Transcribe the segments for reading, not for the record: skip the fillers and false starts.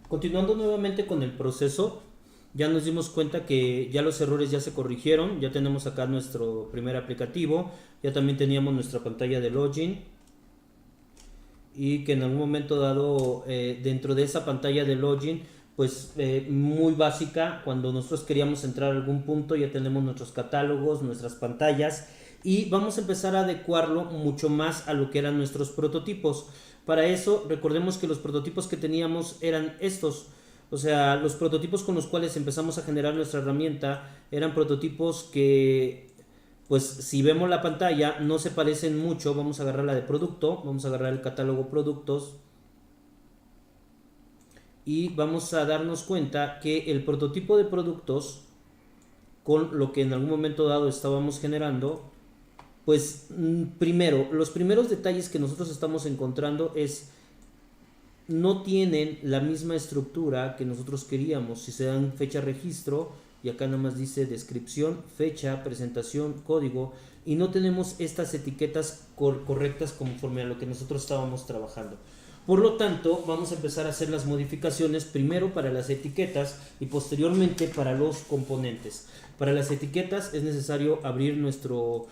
Continuando nuevamente con el proceso, ya nos dimos cuenta que ya los errores ya se corrigieron, ya tenemos acá nuestro primer aplicativo, ya también teníamos nuestra pantalla de login y que en algún momento dado dentro de esa pantalla de login pues muy básica, cuando nosotros queríamos entrar a algún punto ya tenemos nuestros catálogos, nuestras pantallas y vamos a empezar a adecuarlo mucho más a lo que eran nuestros prototipos. Para eso recordemos que los prototipos que teníamos eran estos, o sea, los prototipos con los cuales empezamos a generar nuestra herramienta eran prototipos que, pues si vemos la pantalla, no se parecen mucho. Vamos a agarrar la de producto, vamos a agarrar el catálogo productos y vamos a darnos cuenta que el prototipo de productos con lo que en algún momento dado estábamos generando, pues primero, los primeros detalles que nosotros estamos encontrando es no tienen la misma estructura que nosotros queríamos. Si se dan fecha registro y acá nada más dice descripción, fecha, presentación, código y no tenemos estas etiquetas correctas conforme a lo que nosotros estábamos trabajando. Por lo tanto, vamos a empezar a hacer las modificaciones primero para las etiquetas y posteriormente para los componentes. Para las etiquetas es necesario abrir nuestro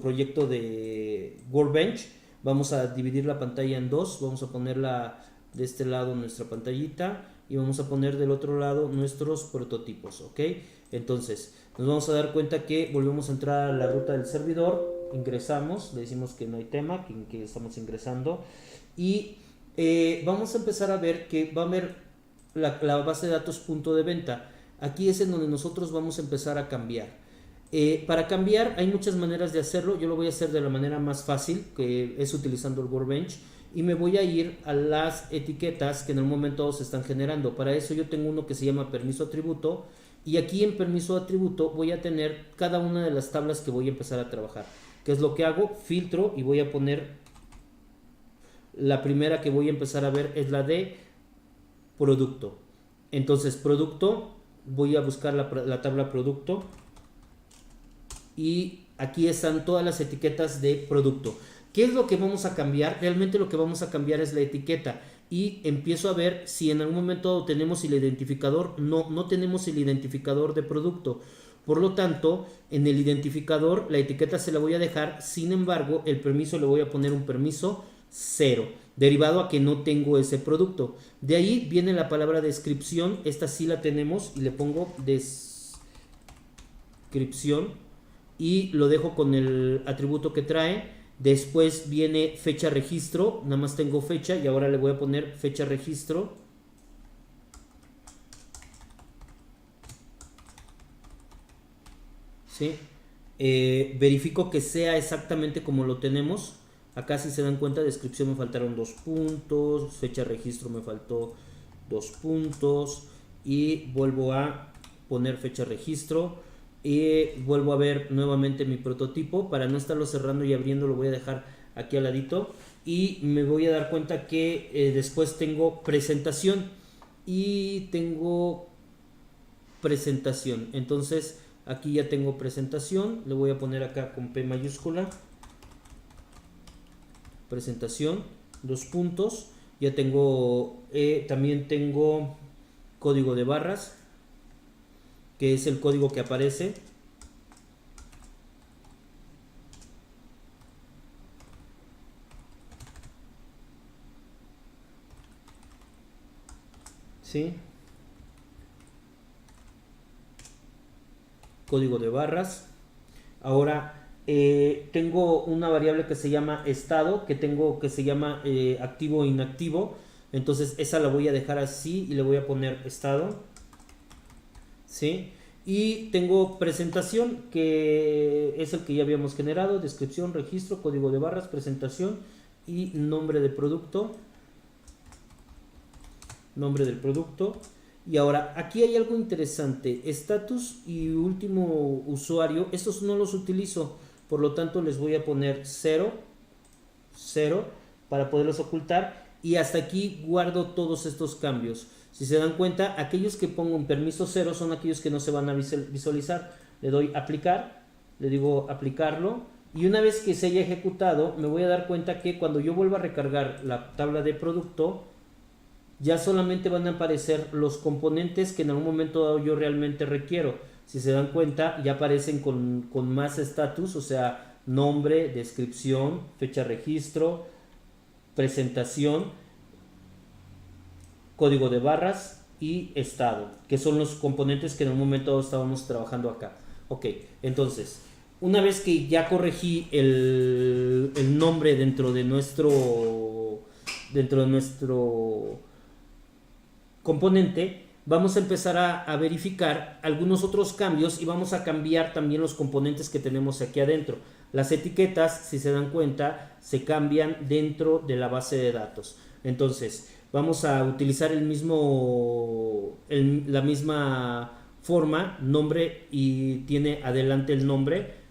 proyecto de Workbench. Vamos a dividir la pantalla en dos, vamos a ponerla de este lado nuestra pantallita y vamos a poner del otro lado nuestros prototipos, ¿ok? Entonces nos vamos a dar cuenta que volvemos a entrar a la ruta del servidor, ingresamos, le decimos que no hay tema, que estamos ingresando y vamos a empezar a ver que va a haber la base de datos punto de venta. Aquí es en donde nosotros vamos a empezar a cambiar. Para cambiar hay muchas maneras de hacerlo. Yo lo voy a hacer de la manera más fácil, que es utilizando el Workbench, y me voy a ir a las etiquetas que en el momento se están generando. Para eso yo tengo uno que se llama permiso atributo y aquí en permiso atributo voy a tener cada una de las tablas que voy a empezar a trabajar. ¿Qué es lo que hago? Filtro y voy a poner la primera que voy a empezar a ver es la de producto. Entonces producto, voy a buscar la tabla producto y aquí están todas las etiquetas de producto. ¿Qué es lo que vamos a cambiar? Realmente lo que vamos a cambiar es la etiqueta y empiezo a ver si en algún momento tenemos el identificador. No tenemos el identificador de producto. Por lo tanto, en el identificador la etiqueta se la voy a dejar, sin embargo, el permiso le voy a poner un permiso 0, derivado a que no tengo ese producto. De ahí viene la palabra descripción, esta sí la tenemos y le pongo descripción y lo dejo con el atributo que trae. Después viene fecha registro, nada más tengo fecha y ahora le voy a poner fecha registro. ¿Sí? Verifico que sea exactamente como lo tenemos. Acá si se dan cuenta, descripción me faltaron 2 puntos, fecha registro me faltó 2 puntos y vuelvo a poner fecha registro y vuelvo a ver nuevamente mi prototipo. Para no estarlo cerrando y abriendo lo voy a dejar aquí al ladito y me voy a dar cuenta que después tengo presentación y tengo presentación. Entonces aquí ya tengo presentación, le voy a poner acá con P mayúscula presentación, 2 puntos. Ya tengo también tengo código de barras, que es el código que aparece. ¿Sí? Código de barras. Ahora tengo una variable que se llama estado, que se llama activo e inactivo. Entonces esa la voy a dejar así y le voy a poner estado. ¿Sí? Y tengo presentación, que es el que ya habíamos generado, descripción, registro, código de barras, presentación y nombre de producto. Nombre del producto. Y ahora, aquí hay algo interesante. Estatus y último usuario, estos no los utilizo. Por lo tanto, les voy a poner 0, 0, para poderlos ocultar. Y hasta aquí guardo todos estos cambios. Si se dan cuenta, aquellos que pongo en permiso 0 son aquellos que no se van a visualizar. Le doy aplicar, le digo aplicarlo. Y una vez que se haya ejecutado, me voy a dar cuenta que cuando yo vuelva a recargar la tabla de producto, ya solamente van a aparecer los componentes que en algún momento dado yo realmente requiero. Si se dan cuenta, ya aparecen con más estatus, o sea, nombre, descripción, fecha registro, presentación, código de barras y estado, que son los componentes que en un momento dado estábamos trabajando acá. Ok, entonces, una vez que ya corregí el nombre dentro de nuestro componente, vamos a empezar a verificar algunos otros cambios y vamos a cambiar también los componentes que tenemos aquí adentro. Las etiquetas, si se dan cuenta, se cambian dentro de la base de datos. Entonces, vamos a utilizar la misma forma, nombre, y tiene adelante el nombre,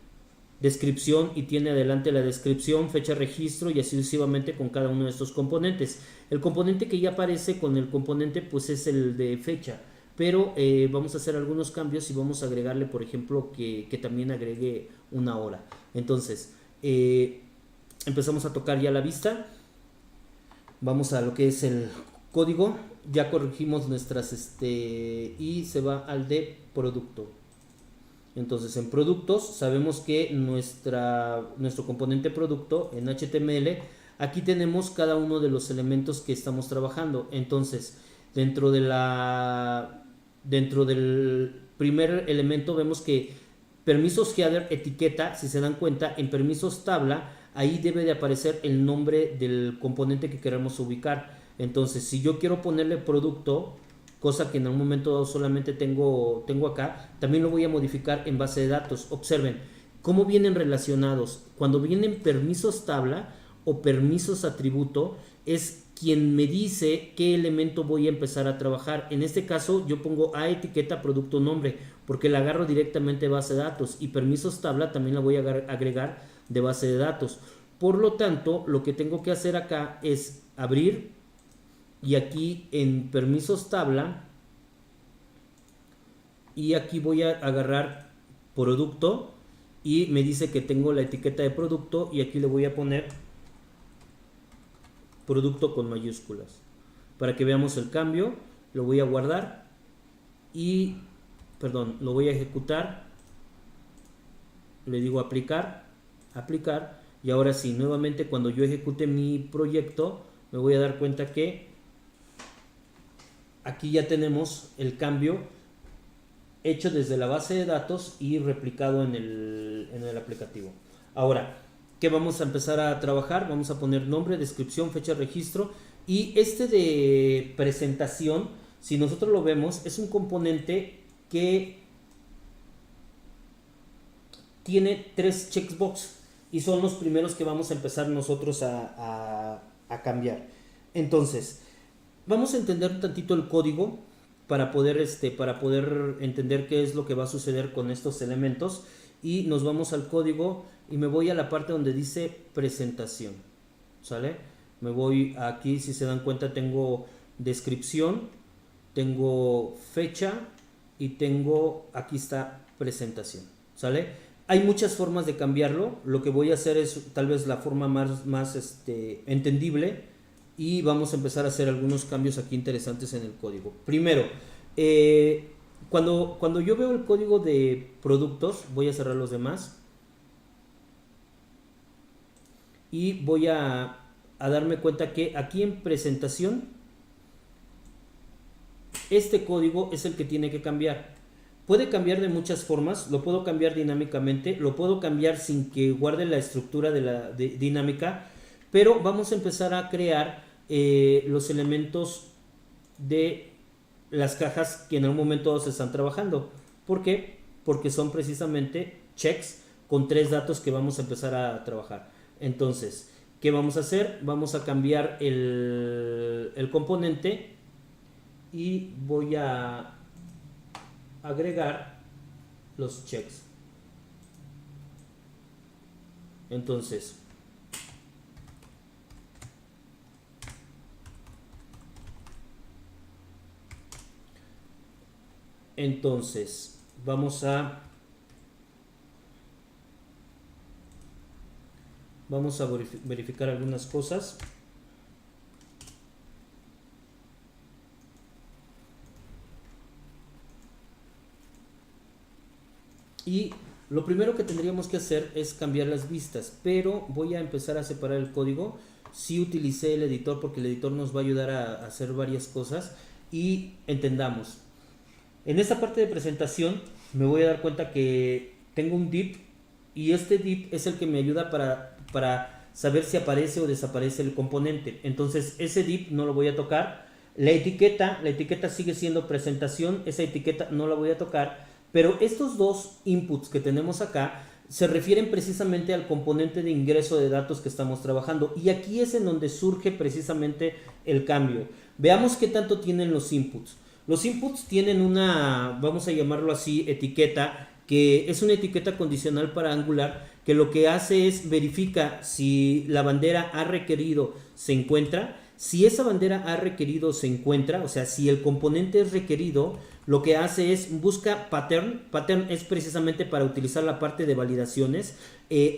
descripción y tiene adelante la descripción, fecha registro y así sucesivamente con cada uno de estos componentes. El componente que ya aparece con el componente pues es el de fecha, pero vamos a hacer algunos cambios y vamos a agregarle, por ejemplo, que también agregue una hora. Entonces, empezamos a tocar ya la vista, vamos a lo que es el código, ya corregimos y se va al de producto. Entonces en productos sabemos que nuestro componente producto en HTML, aquí tenemos cada uno de los elementos que estamos trabajando. Entonces dentro del primer elemento vemos que permisos header etiqueta, si se dan cuenta, en permisos tabla, ahí debe de aparecer el nombre del componente que queremos ubicar. Entonces si yo quiero ponerle producto, cosa que en un momento dado solamente tengo acá, también lo voy a modificar en base de datos. Observen cómo vienen relacionados. Cuando vienen permisos tabla o permisos atributo, es quien me dice qué elemento voy a empezar a trabajar. En este caso yo pongo a etiqueta producto nombre, porque la agarro directamente de base de datos, y permisos tabla también la voy a agregar de base de datos. Por lo tanto, lo que tengo que hacer acá es abrir, y aquí en permisos tabla, y aquí voy a agarrar producto y me dice que tengo la etiqueta de producto, y aquí le voy a poner producto con mayúsculas para que veamos el cambio. Lo voy a guardar y lo voy a ejecutar, le digo aplicar, y ahora sí, nuevamente cuando yo ejecute mi proyecto me voy a dar cuenta que aquí ya tenemos el cambio hecho desde la base de datos y replicado en el aplicativo. Ahora, ¿qué vamos a empezar a trabajar? Vamos a poner nombre, descripción, fecha, registro, y de presentación, si nosotros lo vemos, es un componente que tiene 3 checkbox y son los primeros que vamos a empezar nosotros a cambiar. Entonces, vamos a entender un tantito el código para poder entender qué es lo que va a suceder con estos elementos, y nos vamos al código y me voy a la parte donde dice presentación, ¿sale? Me voy aquí, si se dan cuenta tengo descripción, tengo fecha y tengo, aquí está presentación, ¿sale? Hay muchas formas de cambiarlo. Lo que voy a hacer es tal vez la forma más entendible, y vamos a empezar a hacer algunos cambios aquí interesantes en el código. Primero, cuando yo veo el código de productos, voy a cerrar los demás y voy a darme cuenta que aquí en presentación este código es el que tiene que cambiar. Puede cambiar de muchas formas. Lo puedo cambiar dinámicamente, lo puedo cambiar sin que guarde la estructura de dinámica, pero vamos a empezar a crear los elementos de las cajas que en algún momento se están trabajando. ¿Por qué? Porque son precisamente checks con 3 datos que vamos a empezar a trabajar. Entonces, ¿qué vamos a hacer? Vamos a cambiar el componente y voy a agregar los checks. Entonces vamos a verificar algunas cosas. Y lo primero que tendríamos que hacer es cambiar las vistas, pero voy a empezar a separar el código. Sí utilicé el editor porque el editor nos va a ayudar a hacer varias cosas y entendamos. En esta parte de presentación me voy a dar cuenta que tengo un div y este div es el que me ayuda para saber si aparece o desaparece el componente. Entonces ese div no lo voy a tocar. La etiqueta sigue siendo presentación, esa etiqueta no la voy a tocar, pero estos dos inputs que tenemos acá se refieren precisamente al componente de ingreso de datos que estamos trabajando, y aquí es en donde surge precisamente el cambio. Veamos qué tanto tienen los inputs. Los inputs tienen una, vamos a llamarlo así, etiqueta, que es una etiqueta condicional para Angular, que lo que hace es verifica si la bandera ha requerido se encuentra. Si esa bandera ha requerido se encuentra, o sea, si el componente es requerido, lo que hace es busca pattern. Pattern es precisamente para utilizar la parte de validaciones.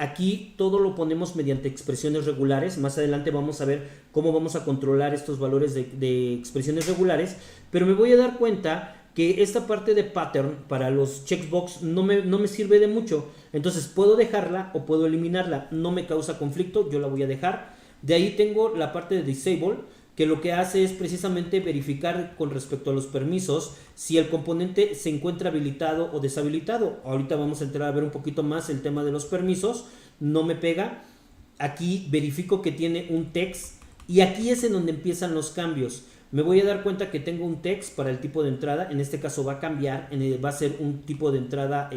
Aquí todo lo ponemos mediante expresiones regulares. Más adelante vamos a ver cómo vamos a controlar estos valores de expresiones regulares. Pero me voy a dar cuenta que esta parte de pattern para los checkbox no me sirve de mucho. Entonces puedo dejarla o puedo eliminarla. No me causa conflicto, yo la voy a dejar. De ahí tengo la parte de disable, que lo que hace es precisamente verificar con respecto a los permisos si el componente se encuentra habilitado o deshabilitado. Ahorita vamos a entrar a ver un poquito más el tema de los permisos. No me pega. Aquí verifico que tiene un text y aquí es en donde empiezan los cambios. Me voy a dar cuenta que tengo un text para el tipo de entrada. En este caso va a cambiar, va a ser un tipo de entrada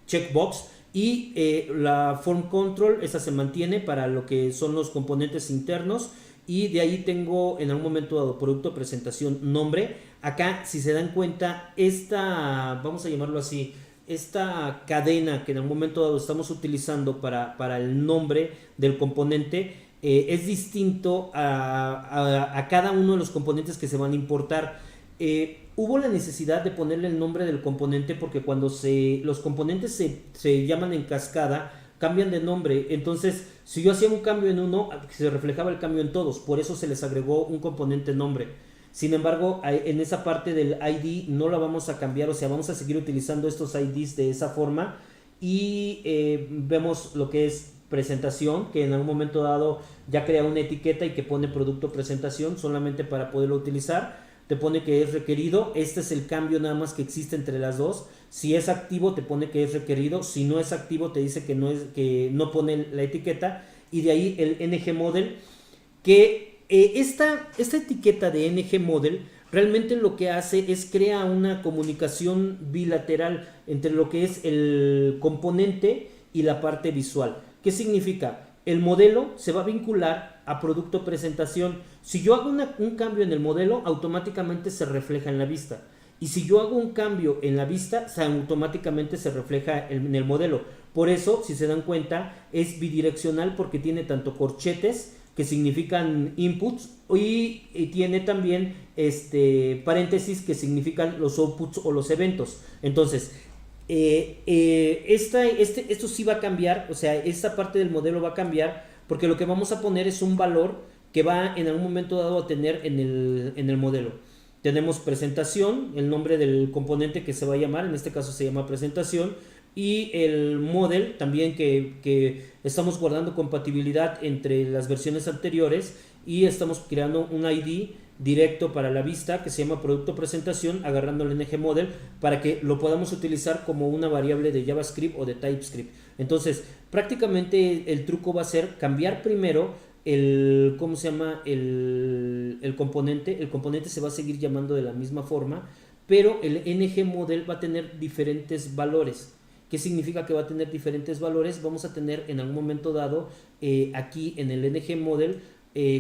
checkbox. Y la form control, esa se mantiene para lo que son los componentes internos. Y de ahí tengo en algún momento dado producto, presentación, nombre. Acá, si se dan cuenta, esta, vamos a llamarlo así, esta cadena que en algún momento dado estamos utilizando para el nombre del componente, es distinto a cada uno de los componentes que se van a importar. Hubo la necesidad de ponerle el nombre del componente porque cuando los componentes se llaman en cascada, cambian de nombre. Entonces, si yo hacía un cambio en uno, se reflejaba el cambio en todos. Por eso se les agregó un componente nombre. Sin embargo, en esa parte del ID no la vamos a cambiar. O sea, vamos a seguir utilizando estos IDs de esa forma. Y vemos lo que es presentación, que en algún momento dado ya crea una etiqueta y que pone producto presentación solamente para poderlo utilizar. Te pone que es requerido. Este es el cambio nada más que existe entre las dos. Si es activo te pone que es requerido. Si no es activo te dice que no pone la etiqueta. Y de ahí el ngModel, que esta etiqueta de ngModel realmente lo que hace es crea una comunicación bilateral entre lo que es el componente y la parte visual. ¿Qué significa? El modelo se va a vincular a producto presentación. Si yo hago un cambio en el modelo, automáticamente se refleja en la vista. Y si yo hago un cambio en la vista, automáticamente se refleja en el modelo. Por eso, si se dan cuenta, es bidireccional porque tiene tanto corchetes, que significan inputs, y tiene también paréntesis, que significan los outputs o los eventos. Entonces, esto sí va a cambiar, o sea, esta parte del modelo va a cambiar, porque lo que vamos a poner es un valor que va en algún momento dado a tener en el modelo. Tenemos presentación, el nombre del componente que se va a llamar, en este caso se llama presentación, y el model también que estamos guardando compatibilidad entre las versiones anteriores, y estamos creando un ID directo para la vista que se llama producto presentación, agarrando el ngModel para que lo podamos utilizar como una variable de JavaScript o de TypeScript. Entonces, prácticamente el truco va a ser cambiar primero el componente. El componente se va a seguir llamando de la misma forma, pero el ngModel va a tener diferentes valores. ¿Qué significa que va a tener diferentes valores? Vamos a tener en algún momento dado aquí en el ngModel,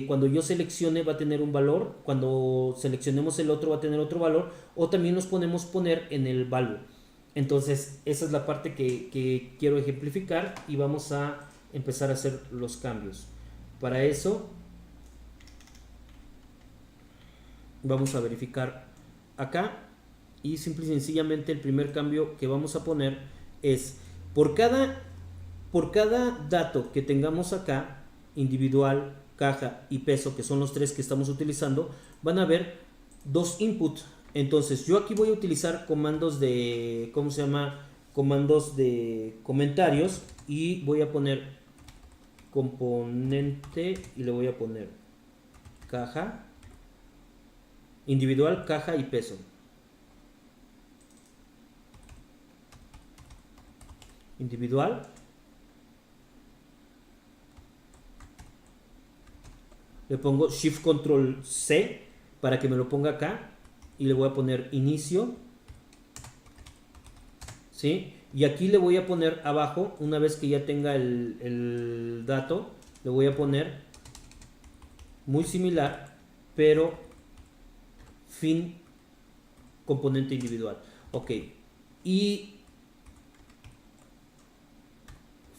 cuando yo seleccione va a tener un valor, cuando seleccionemos el otro va a tener otro valor, o también nos podemos poner en el value. Entonces esa es la parte que quiero ejemplificar y vamos a empezar a hacer los cambios. Para eso vamos a verificar acá, y simple y sencillamente el primer cambio que vamos a poner es por cada dato que tengamos acá, individual, caja y peso, que son los tres que estamos utilizando, van a haber dos inputs. Entonces yo aquí voy a utilizar comandos de comandos de comentarios y voy a poner componente y le voy a poner caja, individual, caja y peso. Individual, le pongo Shift Control C para que me lo ponga acá y le voy a poner inicio, ¿sí? Y aquí le voy a poner abajo, una vez que ya tenga el dato, le voy a poner muy similar, pero fin componente individual. Ok, y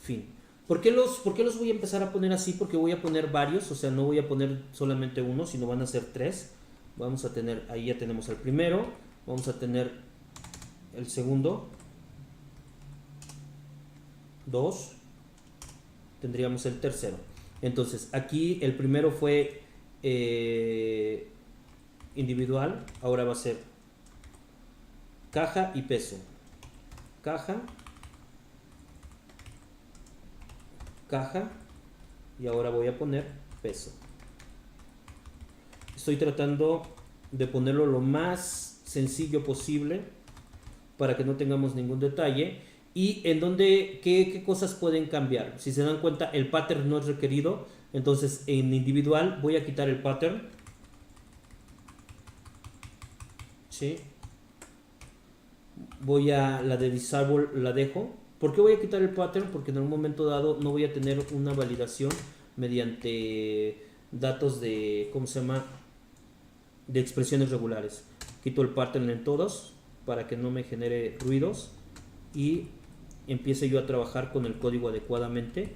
fin. ¿Por qué los voy a empezar a poner así? Porque voy a poner varios, o sea, no voy a poner solamente uno, sino van a ser tres. Vamos a tener, ahí ya tenemos el primero, vamos a tener el segundo, dos, tendríamos el tercero. Entonces, aquí el primero fue individual, ahora va a ser caja y peso. Caja, caja, y ahora voy a poner peso. Estoy tratando de ponerlo lo más sencillo posible para que no tengamos ningún detalle. Y en donde, ¿qué cosas pueden cambiar? Si se dan cuenta, el pattern no es requerido. Entonces en individual voy a quitar el pattern. ¿Sí? Voy a la de disable, la dejo. ¿Por qué voy a quitar el pattern? Porque en un momento dado no voy a tener una validación mediante datos de, ¿cómo se llama? De expresiones regulares. Quito el pattern en todos para que no me genere ruidos y empiece yo a trabajar con el código adecuadamente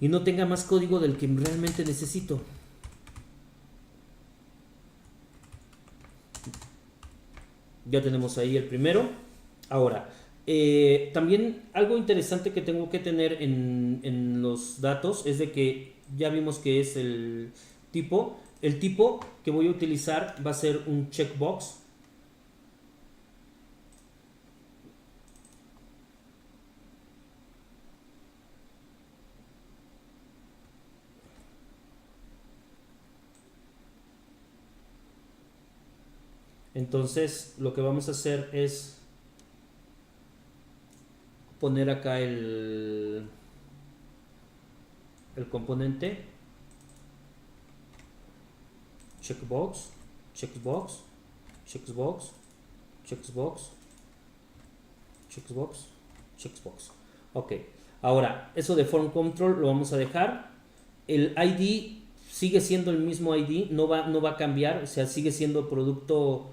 y no tenga más código del que realmente necesito. Ya tenemos ahí el primero. Ahora, también algo interesante que tengo que tener en los datos es de que ya vimos que es el tipo. El tipo que voy a utilizar va a ser un checkbox. Entonces lo que vamos a hacer es poner acá el componente checkbox, checkbox, checkbox, checkbox, checkbox, checkbox. Ok, ahora eso de form control lo vamos a dejar. El ID sigue siendo el mismo ID, no va a cambiar, o sea, sigue siendo producto.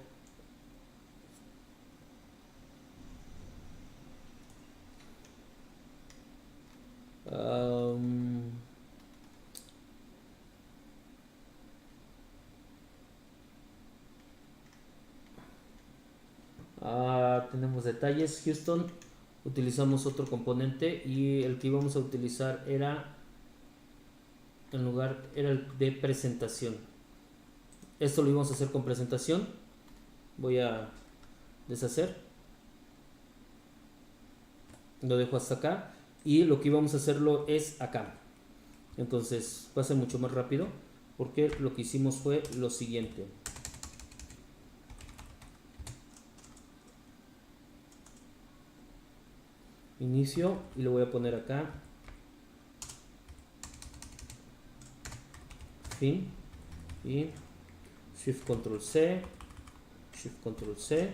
Tenemos detalles. Houston, utilizamos otro componente y el que íbamos a utilizar era el de presentación. Esto lo íbamos a hacer con presentación. Voy a deshacer, lo dejo hasta acá y lo que íbamos a hacerlo es acá. Entonces va a ser mucho más rápido porque lo que hicimos fue lo siguiente. Inicio y lo voy a poner acá fin y Shift Control C, Shift Control C,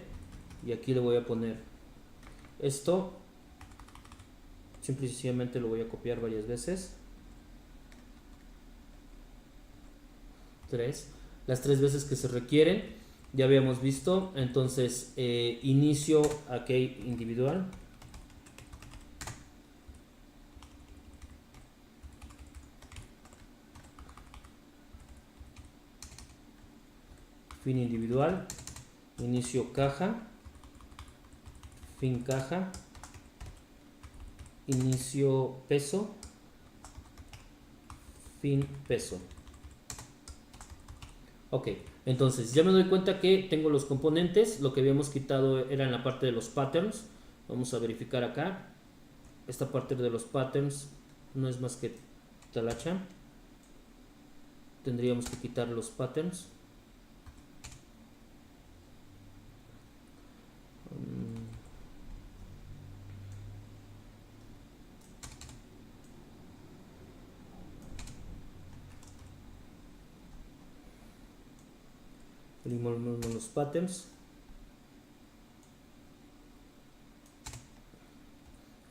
y aquí le voy a poner esto. Simple y sencillamente lo voy a copiar varias veces, las tres veces que se requieren. Ya habíamos visto. Entonces inicio aquí individual, fin individual, inicio caja, fin caja, inicio peso, fin peso. Ok, entonces ya me doy cuenta que tengo los componentes. Lo que habíamos quitado era en la parte de los patterns. Vamos a verificar acá. Esta parte de los patterns no es más que talacha. Tendríamos que quitar los patterns. Eliminamos los patterns.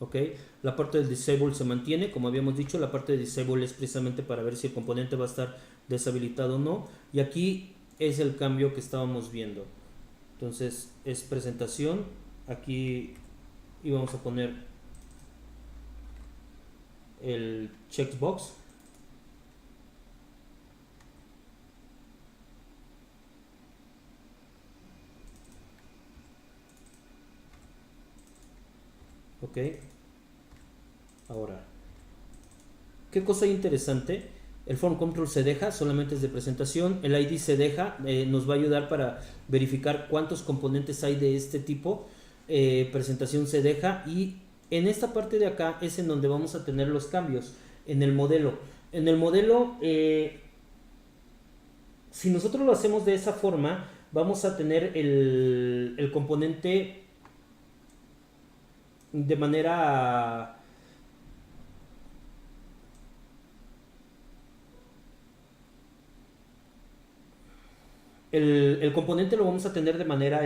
Ok, la parte del disable se mantiene, como habíamos dicho. La parte de disable es precisamente para ver si el componente va a estar deshabilitado o no, y aquí es el cambio que estábamos viendo. Entonces es presentación, aquí íbamos a poner el checkbox, ok. Ahora, ¿qué cosa interesante? El form control se deja, solamente es de presentación. El ID se deja, nos va a ayudar para verificar cuántos componentes hay de este tipo. Presentación se deja, y en esta parte de acá es en donde vamos a tener los cambios. En el modelo. En el modelo, si nosotros lo hacemos de esa forma, vamos a tener el componente de manera... El componente lo vamos a tener de manera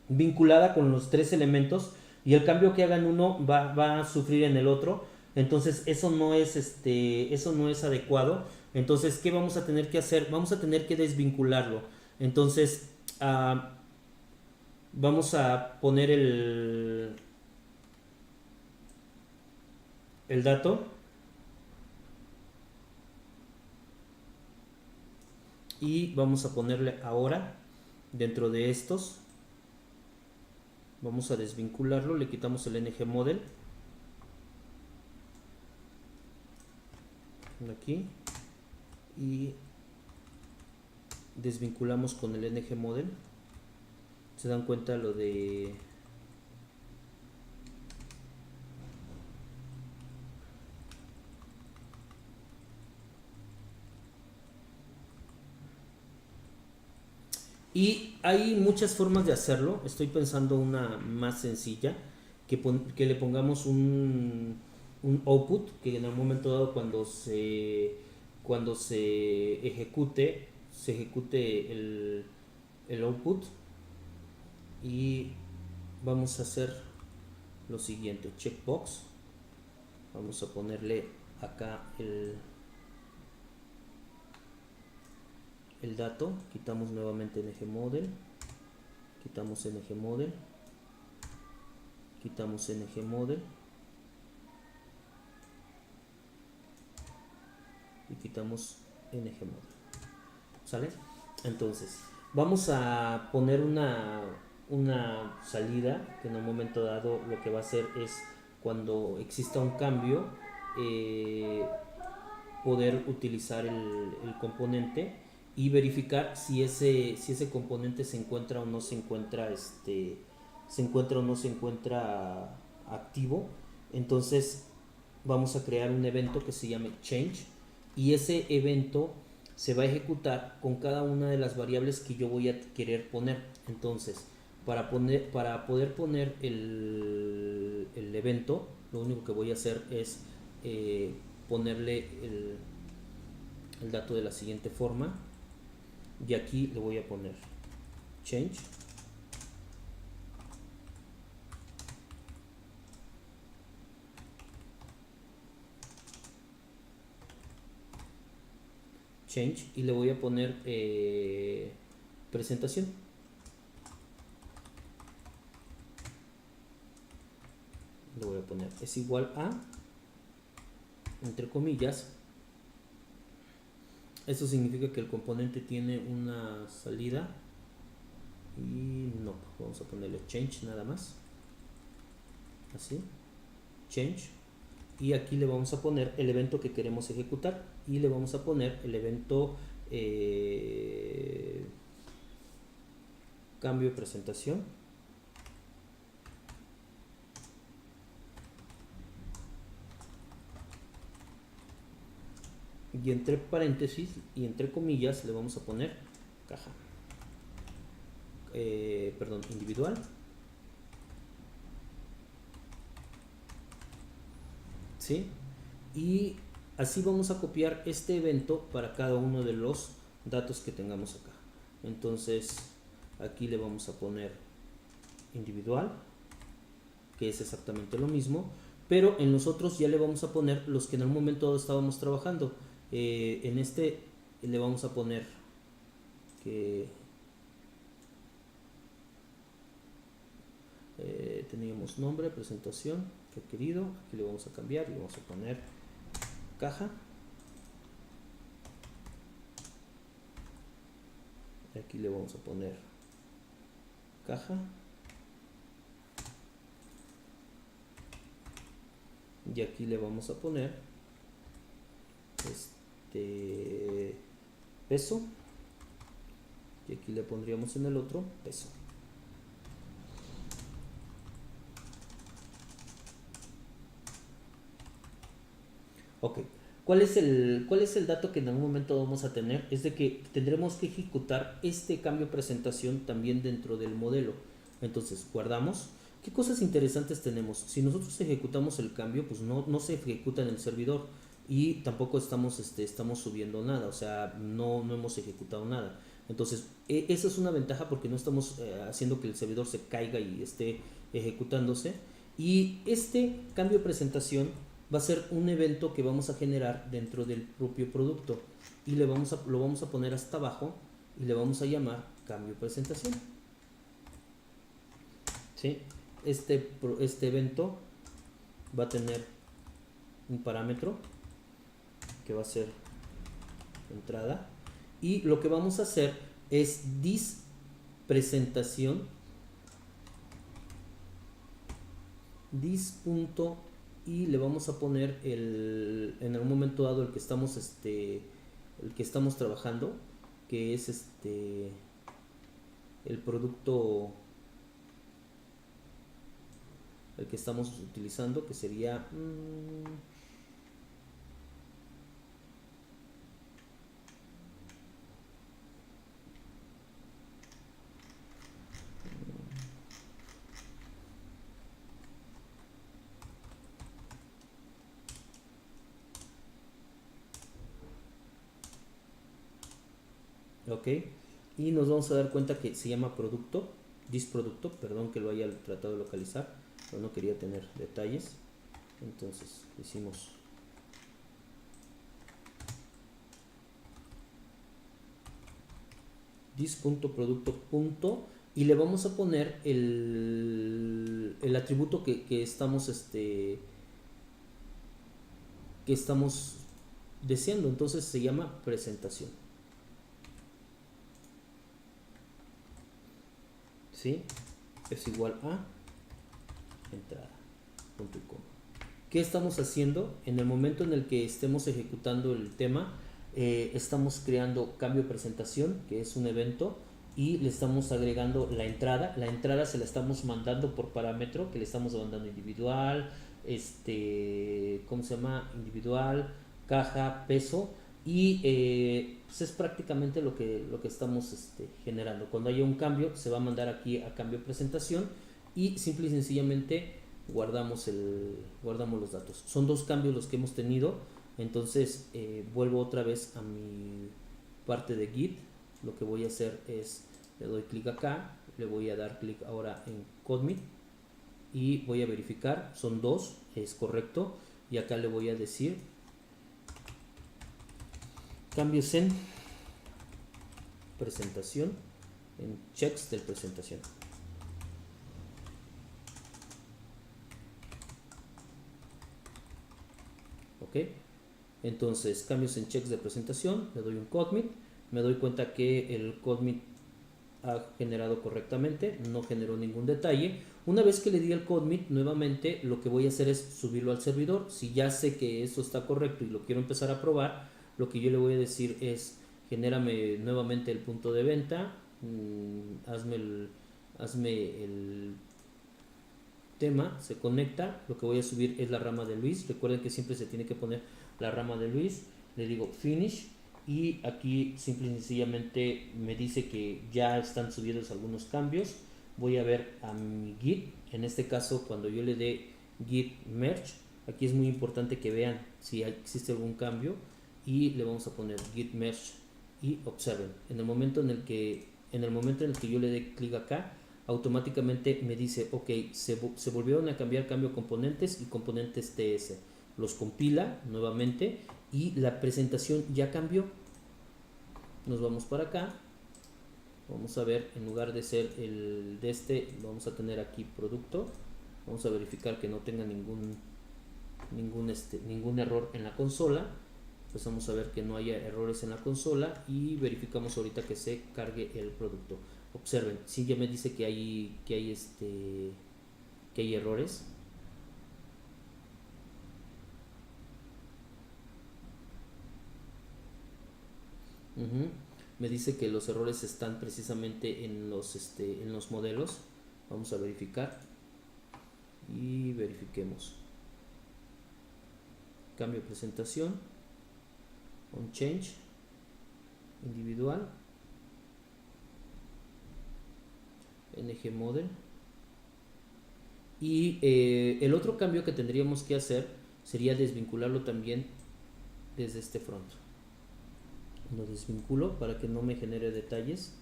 vinculada con los tres elementos, y el cambio que haga en uno va a sufrir en el otro. Entonces eso no es adecuado. Entonces, ¿qué vamos a tener que hacer? Vamos a tener que desvincularlo. Entonces vamos a poner el dato, y vamos a ponerle ahora dentro de estos. Vamos a desvincularlo, le quitamos el ng model aquí y desvinculamos con el ng model. Se dan cuenta lo de... Y hay muchas formas de hacerlo. Estoy pensando una más sencilla, que le pongamos un output, que en el momento dado cuando se ejecute el output. Y vamos a hacer lo siguiente: checkbox. Vamos a ponerle acá el dato, quitamos nuevamente ng model, quitamos ng model, quitamos ng model y quitamos ng model. ¿Sale? Entonces vamos a poner una salida que en un momento dado lo que va a hacer es, cuando exista un cambio, poder utilizar el componente y verificar si ese componente se encuentra o no se encuentra activo. Entonces vamos a crear un evento que se llame change, y ese evento se va a ejecutar con cada una de las variables que yo voy a querer poner. Entonces, para poder poner el evento, lo único que voy a hacer es ponerle el dato de la siguiente forma, y aquí le voy a poner change, y le voy a poner presentación. Le voy a poner es igual a, entre comillas. Eso significa que el componente tiene una salida, y no, vamos a ponerle change nada más, así, change, y aquí le vamos a poner el evento que queremos ejecutar, y le vamos a poner el evento cambio de presentación, y entre paréntesis y entre comillas le vamos a poner caja, perdón, individual, ¿sí? Y así vamos a copiar este evento para cada uno de los datos que tengamos acá. Entonces aquí le vamos a poner individual, que es exactamente lo mismo, pero en los otros ya le vamos a poner los que en algún momento estábamos trabajando. En este le vamos a poner que teníamos nombre, presentación, requerido. Aquí le vamos a cambiar y vamos a poner caja. Aquí le vamos a poner caja. Y aquí le vamos a poner peso. Y aquí le pondríamos en el otro peso. Ok. ¿Cuál es el dato que en algún momento vamos a tener? Es de que tendremos que ejecutar este cambio presentación también dentro del modelo. Entonces, guardamos. ¿Qué cosas interesantes tenemos? Si nosotros ejecutamos el cambio, pues no se ejecuta en el servidor y tampoco estamos subiendo nada, o sea, no hemos ejecutado nada. Entonces, esa es una ventaja porque no estamos haciendo que el servidor se caiga y esté ejecutándose. Y este cambio de presentación va a ser un evento que vamos a generar dentro del propio producto y lo vamos a poner hasta abajo y le vamos a llamar cambio presentación. ¿Sí? Este evento va a tener un parámetro que va a ser entrada y lo que vamos a hacer es presentación punto y le vamos a poner en algún momento dado el que estamos trabajando, que es el producto el que estamos utilizando, que sería ok, y nos vamos a dar cuenta que se llama producto, producto, perdón que lo haya tratado de localizar, pero no quería tener detalles. Entonces hicimos this.producto. Y le vamos a poner el atributo que estamos deseando. Entonces se llama presentación. ¿Sí? Es igual a entrada. Punto y coma. ¿Qué estamos haciendo? En el momento en el que estemos ejecutando el tema, estamos creando cambio presentación, que es un evento, y le estamos agregando la entrada. La entrada se la estamos mandando por parámetro, que le estamos mandando individual, ¿cómo se llama? Individual, caja, peso, y pues es prácticamente lo que estamos generando. Cuando haya un cambio, se va a mandar aquí a cambio presentación y simple y sencillamente guardamos los datos. Son dos cambios los que hemos tenido. Entonces vuelvo otra vez a mi parte de Git. Lo que voy a hacer es, le doy clic acá, le voy a dar clic ahora en Commit y voy a verificar, son dos, es correcto, y acá le voy a decir cambios en presentación, en checks de presentación. Ok, entonces cambios en checks de presentación, le doy un commit, me doy cuenta que el commit ha generado correctamente, no generó ningún detalle. Una vez que le di el commit, nuevamente lo que voy a hacer es subirlo al servidor. Si ya sé que eso está correcto y lo quiero empezar a probar, lo que yo le voy a decir es genérame nuevamente el punto de venta, hazme el tema, se conecta. Lo que voy a subir es la rama de Luis. Recuerden que siempre se tiene que poner la rama de Luis. le digo finish y aquí simple y sencillamente me dice que ya están subidos algunos cambios. Voy a ver a mi git, en este caso cuando yo le dé git merge, aquí es muy importante que vean si existe algún cambio y le vamos a poner git merge y observen, en el momento en el que yo le dé clic acá, automáticamente me dice ok, se volvieron a cambiar cambio componentes y componentes TS, los compila nuevamente y la presentación ya cambió. Nos vamos para acá, vamos a ver, en lugar de ser el de este, vamos a tener aquí producto, vamos a verificar que no tenga ningún error en la consola. Pues vamos a ver que no haya errores en la consola y verificamos ahorita que se cargue el producto. Observen, si ya me dice que hay errores. Me dice que los errores están precisamente en los modelos. Vamos a verificar y verifiquemos. Cambio de presentación, on change, individual, ng model. Y el otro cambio que tendríamos que hacer sería desvincularlo también desde este front. Lo desvinculo para que no me genere detalles.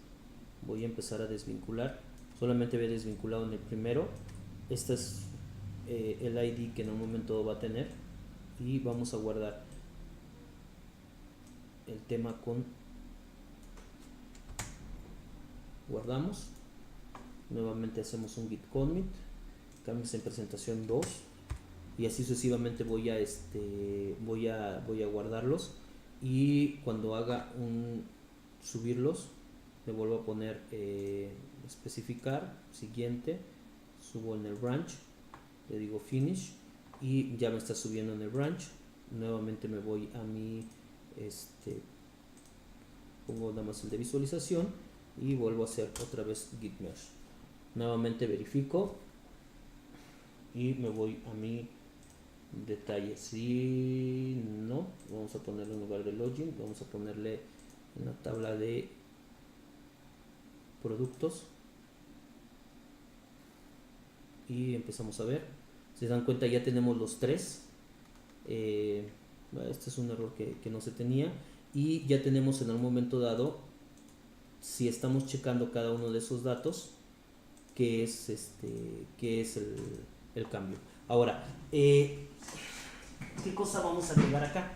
Voy a empezar a desvincular. Solamente había desvinculado en el primero. Este es el ID que en un momento va a tener. Y vamos a guardar el tema con guardamos, nuevamente hacemos un git commit, cambios en presentación 2 y así sucesivamente voy a guardarlos y cuando haga un subirlos le vuelvo a poner especificar siguiente, subo en el branch, le digo finish y ya me está subiendo en el branch. Nuevamente me voy a mi pongo nada más el de visualización y vuelvo a hacer otra vez git merge. Nuevamente verifico y me voy a mi detalle. Si no, vamos a ponerle en lugar de login, vamos a ponerle en la tabla de productos y empezamos a ver. Si se dan cuenta, ya tenemos los tres. Este es un error que no se tenía y ya tenemos en un momento dado, si estamos checando cada uno de esos datos, que es el cambio. Ahora, ¿qué cosa vamos a agregar acá?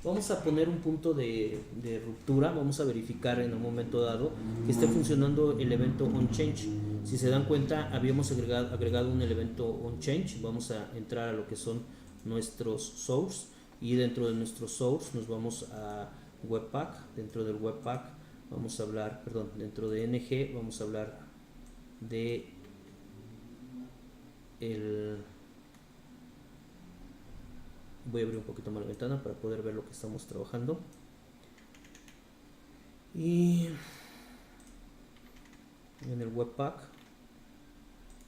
Vamos a poner un punto de ruptura, vamos a verificar en un momento dado que esté funcionando el evento onChange. Si se dan cuenta, habíamos agregado un evento onChange. Vamos a entrar a lo que son nuestros source y dentro de nuestros source nos vamos a webpack. Dentro del webpack vamos a hablar, dentro de ng vamos a hablar de voy a abrir un poquito más la ventana para poder ver lo que estamos trabajando. Y en el webpack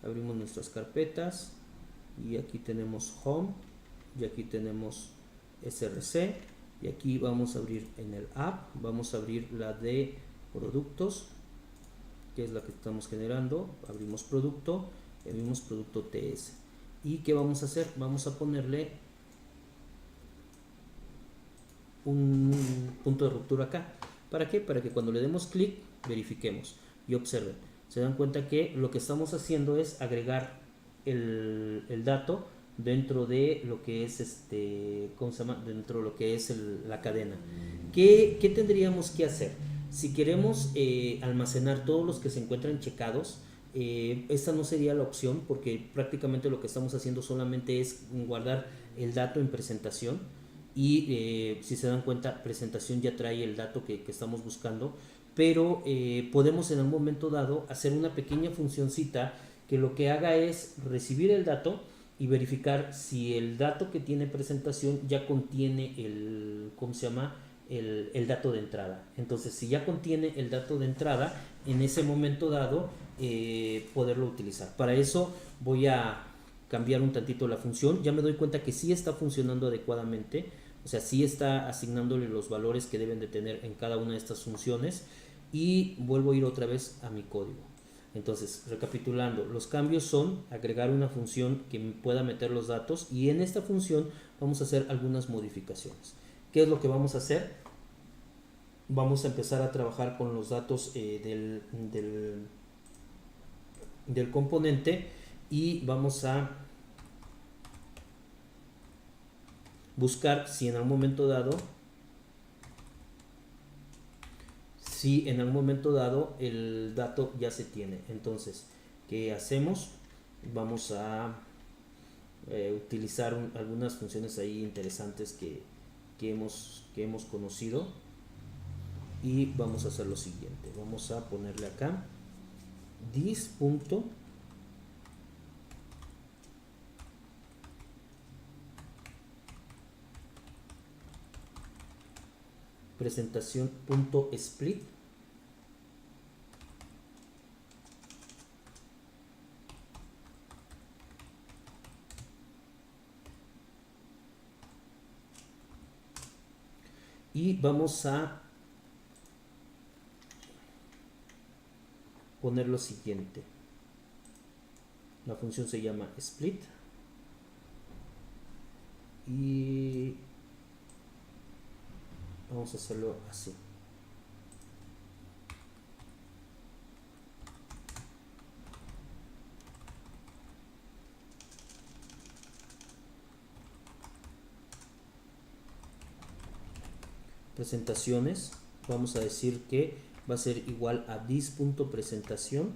abrimos nuestras carpetas y aquí tenemos home y aquí tenemos src y aquí vamos a abrir en el app, vamos a abrir la de productos, que es la que estamos generando. Abrimos producto TS y ¿qué vamos a hacer? Vamos a ponerle un punto de ruptura acá. ¿Para qué? Para que cuando le demos clic verifiquemos y observen. Se dan cuenta que lo que estamos haciendo es agregar el dato dentro de lo que es ¿cómo se llama? Dentro de lo que es la cadena. ¿Qué tendríamos que hacer? Si queremos almacenar todos los que se encuentran checados, esta no sería la opción porque prácticamente lo que estamos haciendo solamente es guardar el dato en presentación y si se dan cuenta, presentación ya trae el dato que estamos buscando, pero podemos en un momento dado hacer una pequeña funcioncita que lo que haga es recibir el dato y verificar si el dato que tiene presentación ya contiene el dato de entrada. Entonces, si ya contiene el dato de entrada, en ese momento dado poderlo utilizar. Para eso voy a cambiar un tantito la función. Ya me doy cuenta que sí está funcionando adecuadamente. O sea, sí está asignándole los valores que deben de tener en cada una de estas funciones. Y vuelvo a ir otra vez a mi código. Entonces, recapitulando, los cambios son agregar una función que pueda meter los datos, y en esta función vamos a hacer algunas modificaciones. ¿Qué es lo que vamos a hacer? Vamos a empezar a trabajar con los datos del componente, y vamos a buscar si en algún momento dado el dato ya se tiene. Entonces, ¿qué hacemos? Vamos a utilizar algunas funciones ahí interesantes que hemos conocido, y vamos a hacer lo siguiente. Vamos a ponerle acá this punto presentación punto split, y vamos a poner lo siguiente. La función se llama split, y vamos a hacerlo así. Presentaciones, vamos a decir que va a ser igual a this.presentación,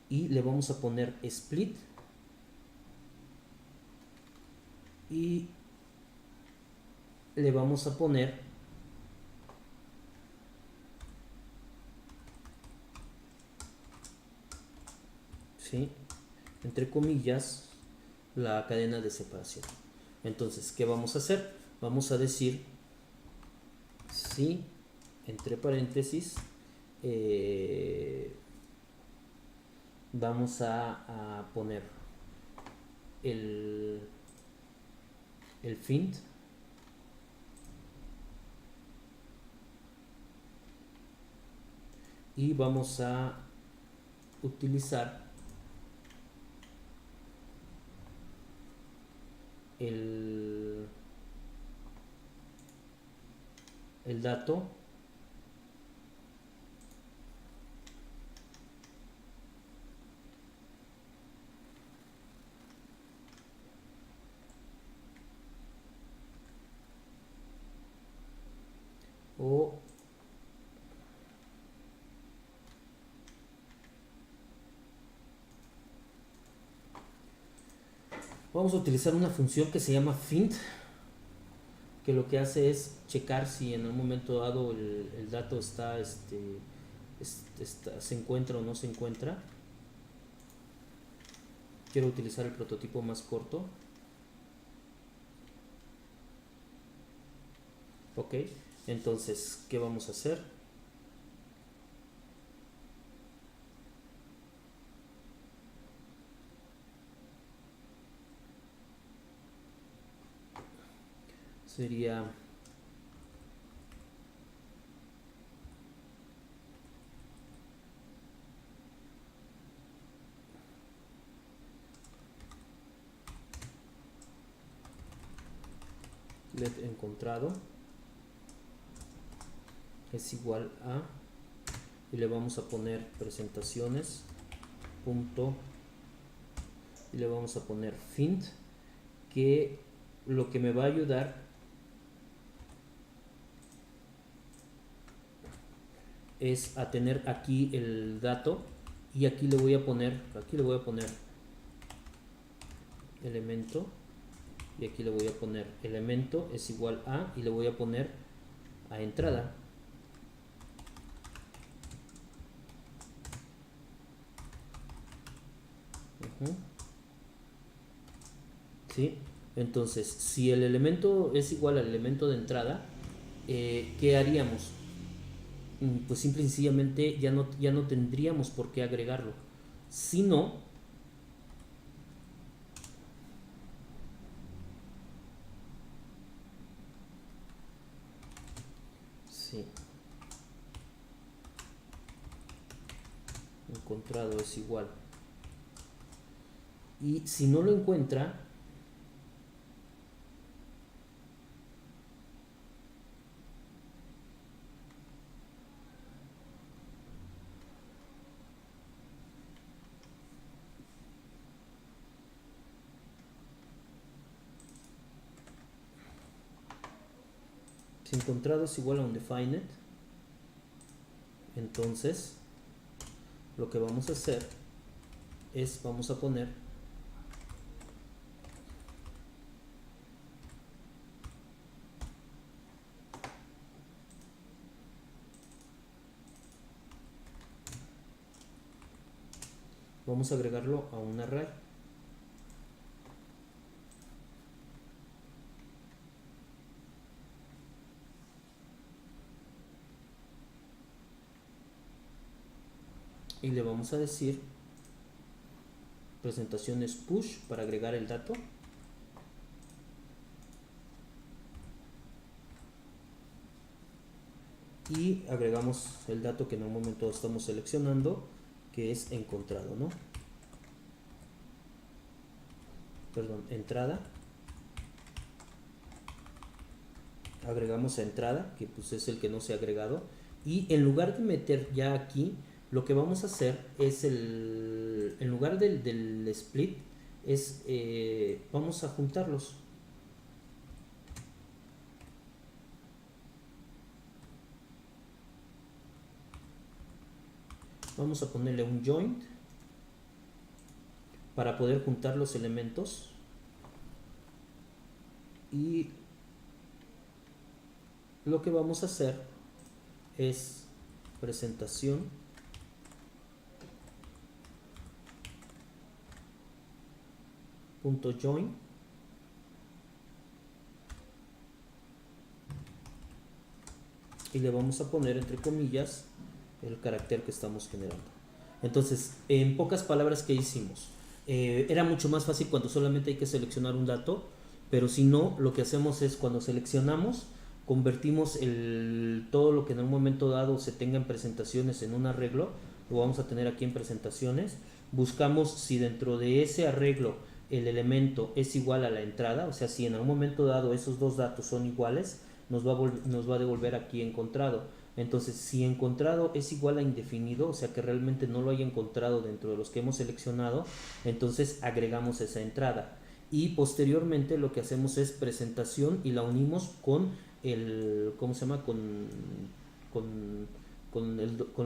y le vamos a poner split, y le vamos a poner ¿sí?, entre comillas, la cadena de separación. Entonces, ¿qué vamos a hacer? Vamos a decir si entre paréntesis vamos a poner el fint, y vamos a utilizar el dato o vamos a utilizar una función que se llama fint, que lo que hace es checar si en un momento dado el dato se encuentra o no se encuentra. Quiero utilizar el prototipo más corto. Ok, entonces, ¿qué vamos a hacer? Sería let encontrado es igual a, y le vamos a poner presentaciones punto, y le vamos a poner fint, que lo que me va a ayudar es a tener aquí el dato, y aquí le voy a poner elemento, y aquí le voy a poner elemento es igual a, y le voy a poner a entrada. ¿Sí? Entonces, si el elemento es igual al elemento de entrada, ¿qué haríamos? Pues simple y sencillamente ya no tendríamos por qué agregarlo. Si no, encontrado es igual. Y si no lo encuentra, si encontrado es igual a undefined, entonces lo que vamos a hacer es, vamos a poner vamos a agregarlo a un array. Y le vamos a decir presentaciones push para agregar el dato. Y agregamos el dato que en un momento estamos seleccionando, que es encontrado, ¿no? Perdón, entrada. Agregamos a entrada, que pues es el que no se ha agregado. Y en lugar de meter ya aquí, lo que vamos a hacer es en lugar del split, es vamos a juntarlos. Vamos a ponerle un joint para poder juntar los elementos. Y lo que vamos a hacer es presentación punto join y le vamos a poner entre comillas el carácter que estamos generando. Entonces, en pocas palabras, ¿qué hicimos? Era mucho más fácil cuando solamente hay que seleccionar un dato, pero si no, lo que hacemos es cuando seleccionamos, convertimos todo lo que en un momento dado se tenga en presentaciones en un arreglo, lo vamos a tener aquí en presentaciones, buscamos si dentro de ese arreglo el elemento es igual a la entrada, o sea, si en algún momento dado esos dos datos son iguales, nos va a devolver aquí encontrado. Entonces, si encontrado es igual a indefinido, o sea que realmente no lo haya encontrado dentro de los que hemos seleccionado, entonces agregamos esa entrada. Y posteriormente lo que hacemos es presentación y la unimos con ¿cómo se llama? Con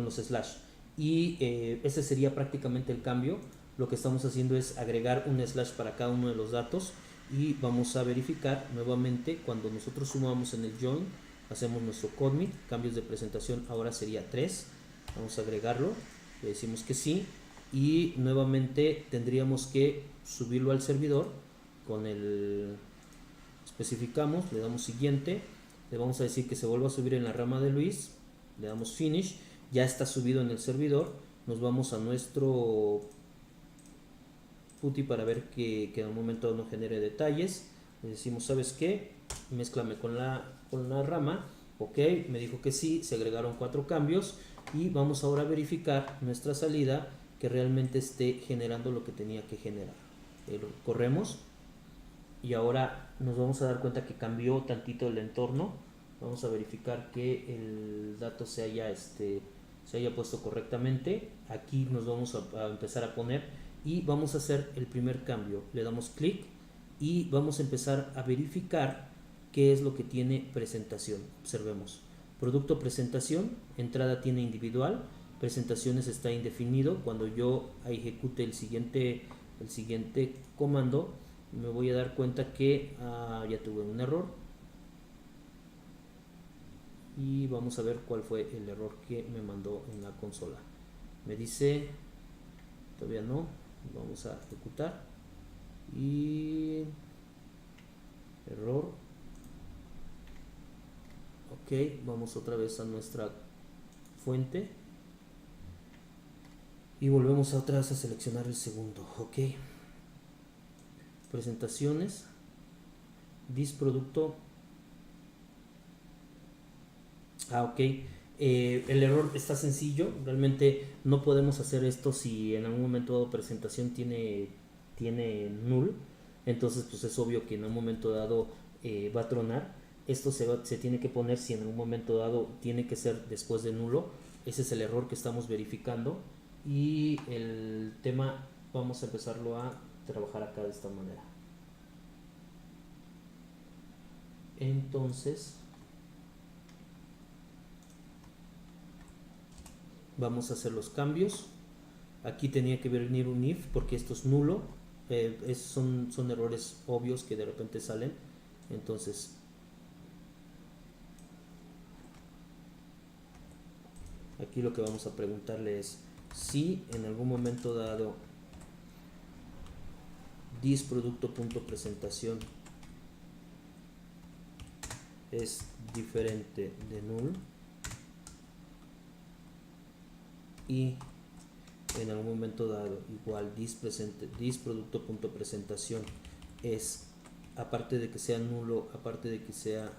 los slash. Y ese sería prácticamente el cambio. Lo que estamos haciendo es agregar un slash para cada uno de los datos y vamos a verificar nuevamente cuando nosotros sumamos en el join, hacemos nuestro commit, cambios de presentación ahora sería 3, vamos a agregarlo, le decimos que sí y nuevamente tendríamos que subirlo al servidor con especificamos, le damos siguiente, le vamos a decir que se vuelva a subir en la rama de Luis, le damos finish, ya está subido en el servidor, nos vamos a nuestro PuTTY para ver que en un momento no genere detalles, le decimos ¿sabes qué? Mézclame con la rama, ok, me dijo que sí, se agregaron 4 cambios y vamos ahora a verificar nuestra salida que realmente esté generando lo que tenía que generar. Corremos y ahora nos vamos a dar cuenta que cambió tantito el entorno. Vamos a verificar que el dato se haya puesto correctamente. Aquí nos vamos a empezar a poner y vamos a hacer el primer cambio. Le damos clic y vamos a empezar a verificar qué es lo que tiene presentación. Observemos. Producto presentación, entrada tiene individual, presentaciones está indefinido. Cuando yo ejecute el siguiente comando, me voy a dar cuenta que ya tuve un error. Y vamos a ver cuál fue el error que me mandó en la consola. Me dice, todavía no, vamos a ejecutar. Y error. Ok, vamos otra vez a nuestra fuente. Y volvemos otra vez a seleccionar el segundo. Ok. Presentaciones. This producto. Ok. El error está sencillo, realmente no podemos hacer esto si en algún momento dado presentación tiene null, entonces pues es obvio que en un momento dado va a tronar. Esto se tiene que poner si en algún momento dado tiene que ser después de nulo. Ese es el error que estamos verificando y el tema vamos a empezarlo a trabajar acá de esta manera. Entonces vamos a hacer los cambios. Aquí tenía que venir un if porque esto es nulo. Son errores obvios que de repente salen. Entonces aquí lo que vamos a preguntarle es si en algún momento dado this producto.presentación es diferente de null y en algún momento dado igual this producto.presentación es, aparte de que sea nulo, aparte de que sea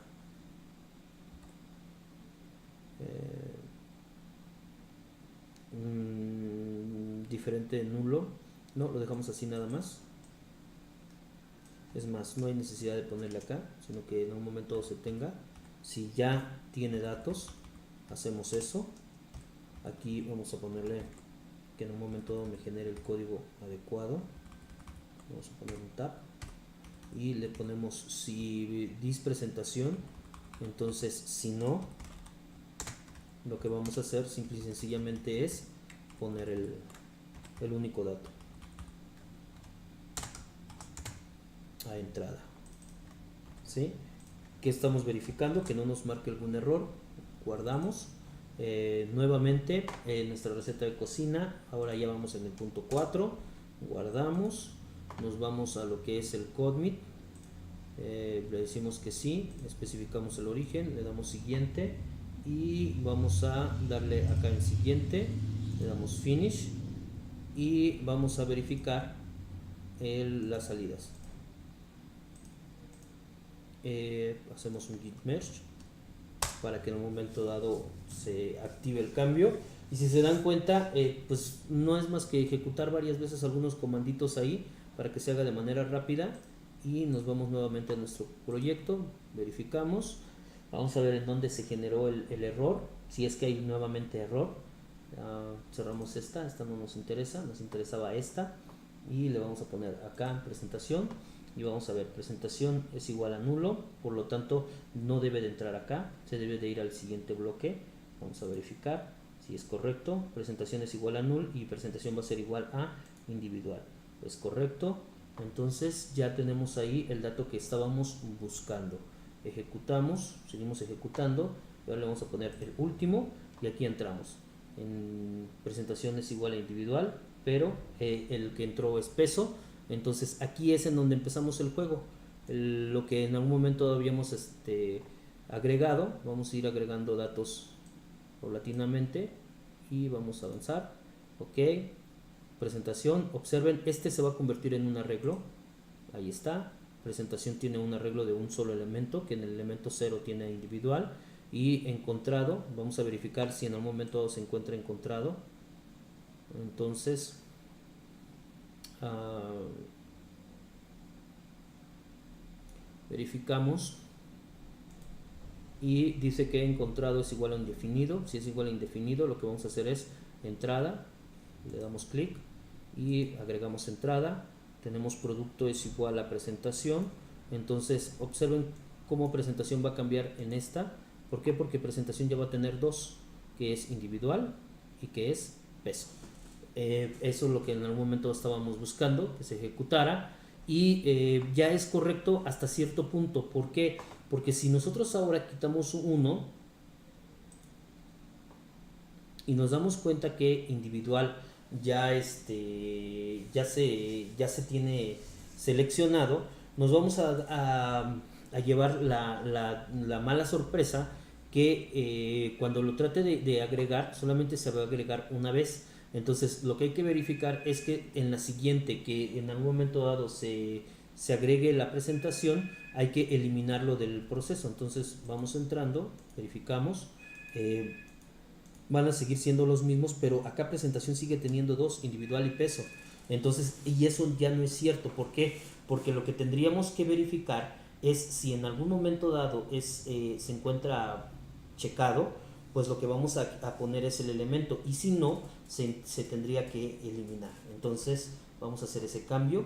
diferente de nulo, no, lo dejamos así nada más. Es más, no hay necesidad de ponerle acá, sino que en un momento se tenga. Si ya tiene datos, hacemos eso. Aquí vamos a ponerle que en un momento me genere el código adecuado. Vamos a poner un tab y le ponemos si this presentación. Entonces, si no, lo que vamos a hacer simple y sencillamente es poner el único dato a entrada. ¿Sí? ¿Qué estamos verificando? Que no nos marque algún error. Guardamos. Nuevamente en nuestra receta de cocina. Ahora ya vamos en el punto 4. Guardamos. Nos vamos a lo que es el CODMIT. Le decimos que sí. Especificamos el origen. Le damos siguiente. Y vamos a darle acá en siguiente. Le damos finish. Y vamos a verificar las salidas. Hacemos un git merge para que en un momento dado se active el cambio y si se dan cuenta pues no es más que ejecutar varias veces algunos comanditos ahí para que se haga de manera rápida y nos vamos nuevamente a nuestro proyecto, verificamos, vamos a ver en dónde se generó el error, si es que hay nuevamente error. Cerramos esta no nos interesa, nos interesaba esta y le vamos a poner acá en presentación. Y vamos a ver, presentación es igual a nulo, por lo tanto no debe de entrar acá, se debe de ir al siguiente bloque. Vamos a verificar si es correcto. Presentación es igual a null y presentación va a ser igual a individual. Es correcto, entonces ya tenemos ahí el dato que estábamos buscando. Ejecutamos, seguimos ejecutando y ahora le vamos a poner el último y aquí entramos. En presentación es igual a individual, pero el que entró es peso. Entonces aquí es en donde empezamos el juego. Lo que en algún momento habíamos agregado, vamos a ir agregando datos paulatinamente y vamos a avanzar. Ok, presentación, observen, este se va a convertir en un arreglo. Ahí está, presentación tiene un arreglo de un solo elemento, que en el elemento 0 tiene individual. Y encontrado, vamos a verificar si en algún momento se encuentra encontrado. Entonces verificamos y dice que encontrado es igual a indefinido. Si es igual a indefinido, lo que vamos a hacer es entrada, le damos clic y agregamos entrada. Tenemos producto es igual a presentación. Entonces observen cómo presentación va a cambiar en esta. ¿Por qué? Porque presentación ya va a tener dos, que es individual y que es peso. Eso es lo que en algún momento estábamos buscando, que se ejecutara y ya es correcto hasta cierto punto. ¿Por qué? Porque si nosotros ahora quitamos 1 y nos damos cuenta que individual ya se tiene seleccionado, nos vamos a llevar la mala sorpresa que cuando lo trate de agregar solamente se va a agregar una vez. Entonces lo que hay que verificar es que en la siguiente, que en algún momento dado se agregue la presentación, hay que eliminarlo del proceso. Entonces vamos entrando, verificamos, van a seguir siendo los mismos, pero acá presentación sigue teniendo dos, individual y peso. Entonces, y eso ya no es cierto. ¿Por qué? Porque lo que tendríamos que verificar es si en algún momento dado se encuentra checado, pues lo que vamos a poner es el elemento, y si no, se tendría que eliminar. Entonces, vamos a hacer ese cambio.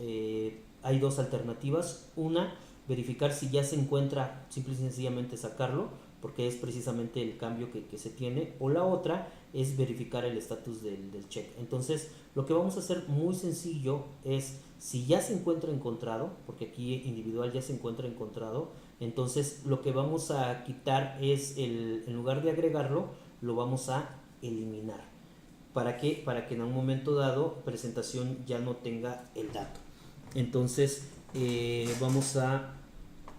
Hay dos alternativas. Una, verificar si ya se encuentra, simple y sencillamente sacarlo, porque es precisamente el cambio que se tiene, o la otra es verificar el estatus del check. Entonces, lo que vamos a hacer muy sencillo es, si ya se encuentra encontrado, porque aquí individual ya se encuentra encontrado, entonces lo que vamos a quitar es, en lugar de agregarlo, lo vamos a eliminar. ¿Para qué? Para que en un momento dado presentación ya no tenga el dato. Entonces, vamos a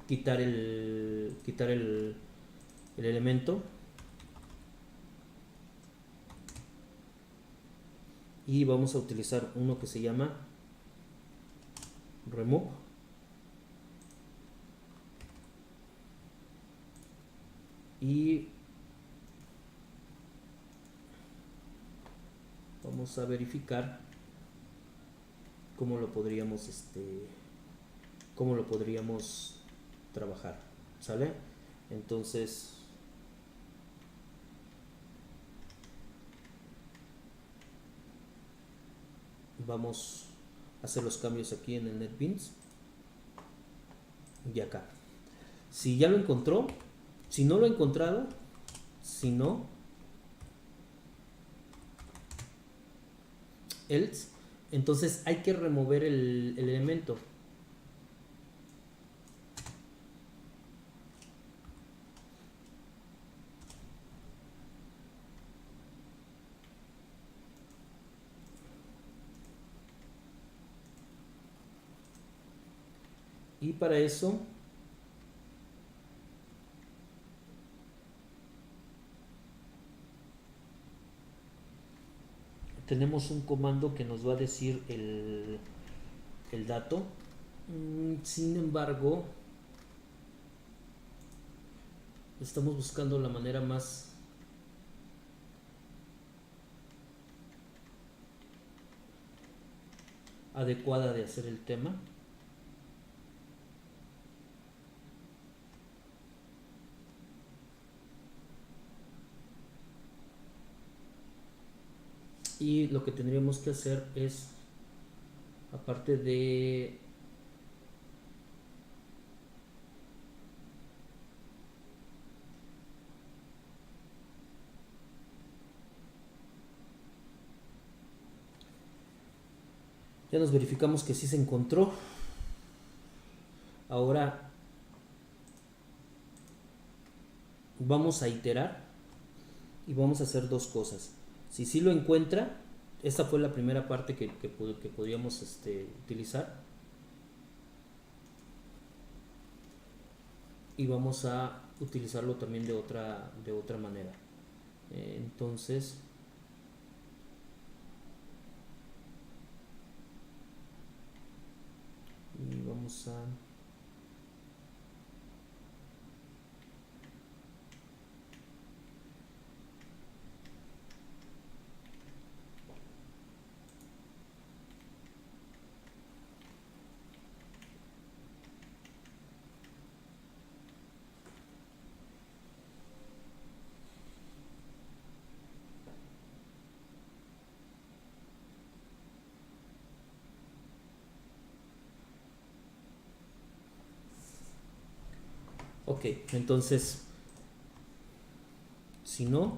quitar el elemento, y vamos a utilizar uno que se llama remove, y vamos a verificar cómo lo podríamos trabajar, ¿sale? Entonces, vamos a hacer los cambios aquí en el NetBeans y acá. Si ya lo encontró, si no lo ha encontrado, si no, else, entonces hay que remover el elemento. Y para eso tenemos un comando que nos va a decir el dato. Sin embargo, estamos buscando la manera más adecuada de hacer el tema. Y lo que tendríamos que hacer es, aparte de ya nos verificamos que sí se encontró. Ahora vamos a iterar y vamos a hacer dos cosas. Si sí lo encuentra, esta fue la primera parte que podíamos utilizar, y vamos a utilizarlo también de otra manera. Entonces, y vamos a ok, entonces, si no,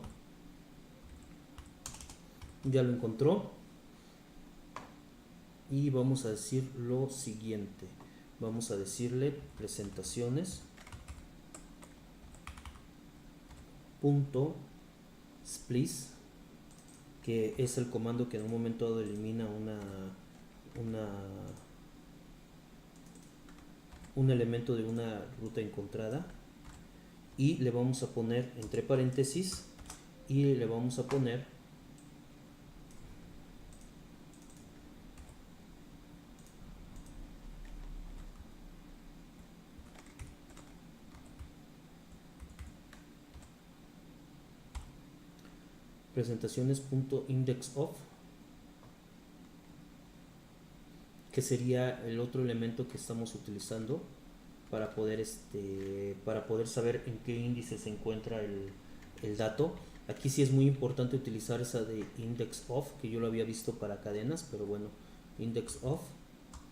ya lo encontró, y vamos a decir lo siguiente. Vamos a decirle presentaciones punto splice, que es el comando que en un momento dado elimina un elemento de una ruta encontrada, y le vamos a poner entre paréntesis, y le vamos a poner presentaciones.indexOf, que sería el otro elemento que estamos utilizando para poder saber en qué índice se encuentra el dato. Aquí sí es muy importante utilizar esa de indexOf, que yo lo había visto para cadenas, pero bueno, indexOf,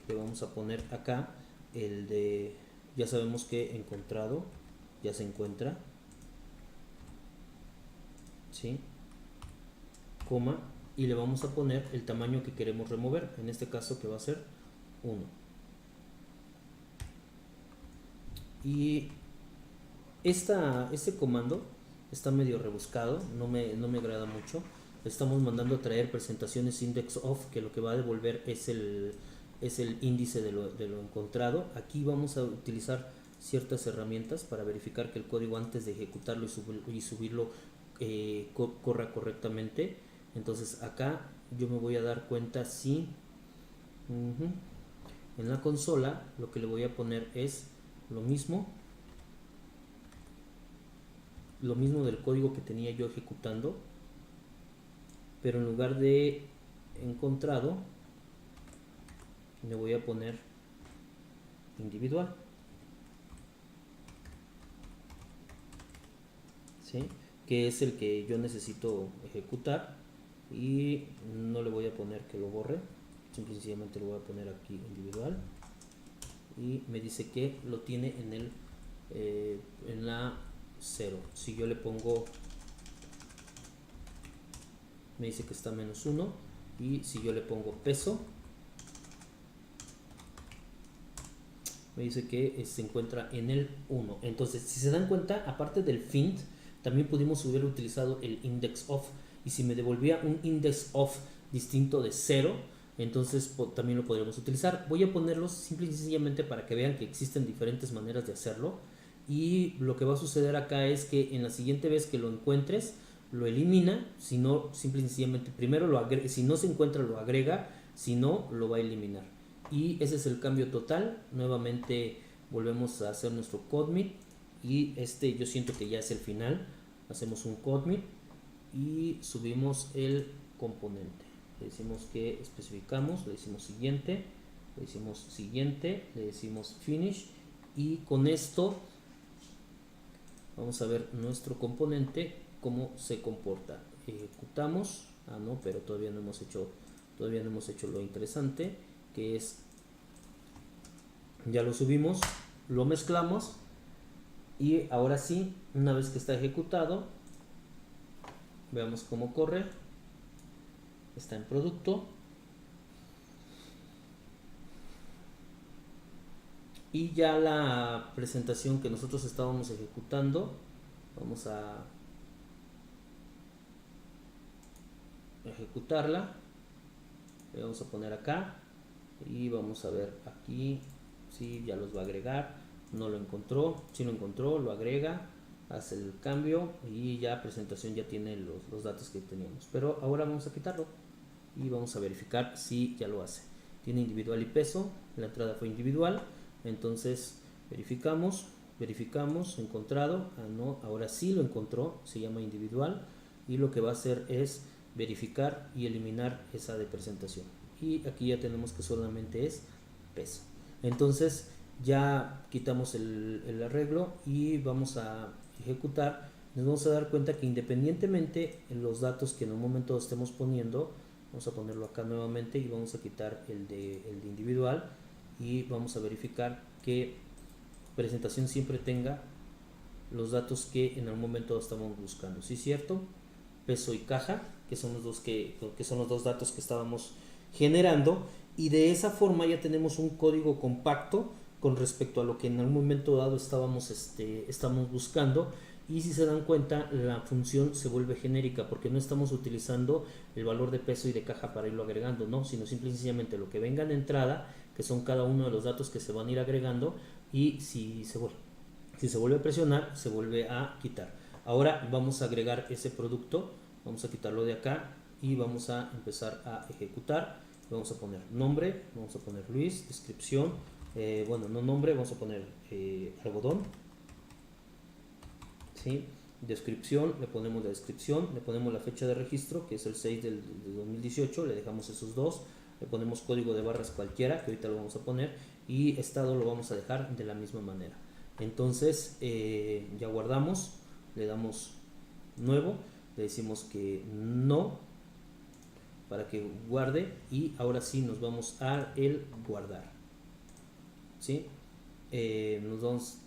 que vamos a poner acá el de, ya sabemos que encontrado ya se encuentra, ¿sí? Coma, y le vamos a poner el tamaño que queremos remover, en este caso que va a ser 1. Y este comando está medio rebuscado, no me agrada mucho. Estamos mandando a traer presentaciones indexOf, que lo que va a devolver es el índice de lo encontrado. Aquí vamos a utilizar ciertas herramientas para verificar que el código, antes de ejecutarlo y subirlo, corra correctamente. Entonces acá yo me voy a dar cuenta si en la consola lo que le voy a poner es lo mismo del código que tenía yo ejecutando, pero en lugar de encontrado le voy a poner individual, ¿sí? Que es el que yo necesito ejecutar, y no le voy a poner que lo borre, simplemente lo voy a poner aquí individual, y me dice que lo tiene en la 0. Si yo le pongo, me dice que está -1, y si yo le pongo peso, me dice que se encuentra en el 1. Entonces, si se dan cuenta, aparte del FINT, también pudimos haber utilizado el indexOf, y si me devolvía un indexOf distinto de 0, entonces también lo podríamos utilizar. Voy a ponerlos simple y sencillamente para que vean que existen diferentes maneras de hacerlo, y lo que va a suceder acá es que en la siguiente vez que lo encuentres, lo elimina. Si no, simple y sencillamente primero lo agrega, si no se encuentra lo agrega, si no, lo va a eliminar. Y ese es el cambio total. Nuevamente volvemos a hacer nuestro commit, y yo siento que ya es el final. Hacemos un commit y subimos el componente. Le decimos que especificamos, le decimos siguiente, le decimos finish, y con esto vamos a ver nuestro componente cómo se comporta. Ejecutamos, no, pero todavía no hemos hecho lo interesante, que es, ya lo subimos, lo mezclamos, y ahora sí, una vez que está ejecutado, veamos cómo corre. Está en producto, y ya la presentación que nosotros estábamos ejecutando, vamos a ejecutarla, le vamos a poner acá, y vamos a ver aquí si ya los va a agregar. No lo encontró, si lo encontró, lo agrega, hace el cambio, y ya presentación ya tiene los datos que teníamos. Pero ahora vamos a quitarlo y vamos a verificar si ya lo hace. Tiene individual y peso, la entrada fue individual, entonces verificamos, encontrado, no, ahora sí lo encontró, se llama individual, y lo que va a hacer es verificar y eliminar esa de presentación, y aquí ya tenemos que solamente es peso. Entonces ya quitamos el arreglo y vamos a ejecutar. Nos vamos a dar cuenta que independientemente en los datos que en un momento estemos poniendo, vamos a ponerlo acá nuevamente y vamos a quitar el de individual, y vamos a verificar que presentación siempre tenga los datos que en algún momento estamos buscando. ¿Sí es cierto? Peso y caja, que son los dos datos que estábamos generando, y de esa forma ya tenemos un código compacto con respecto a lo que en algún momento dado estamos buscando. Y si se dan cuenta, la función se vuelve genérica, porque no estamos utilizando el valor de peso y de caja para irlo agregando, no, sino simple y sencillamente lo que venga en entrada, que son cada uno de los datos que se van a ir agregando, y si se vuelve a presionar, se vuelve a quitar. Ahora vamos a agregar ese producto, vamos a quitarlo de acá y vamos a empezar a ejecutar. Vamos a poner nombre, vamos a poner Luis, descripción, bueno, no nombre, vamos a poner algodón, ¿sí? descripción, le ponemos la descripción, le ponemos la fecha de registro, que es el 6 del 2018, le dejamos esos dos, le ponemos código de barras cualquiera, que ahorita lo vamos a poner, y estado lo vamos a dejar de la misma manera. Entonces ya guardamos, le damos nuevo, le decimos que no, para que guarde, y ahora sí nos vamos a el guardar, ¿sí? Nos damos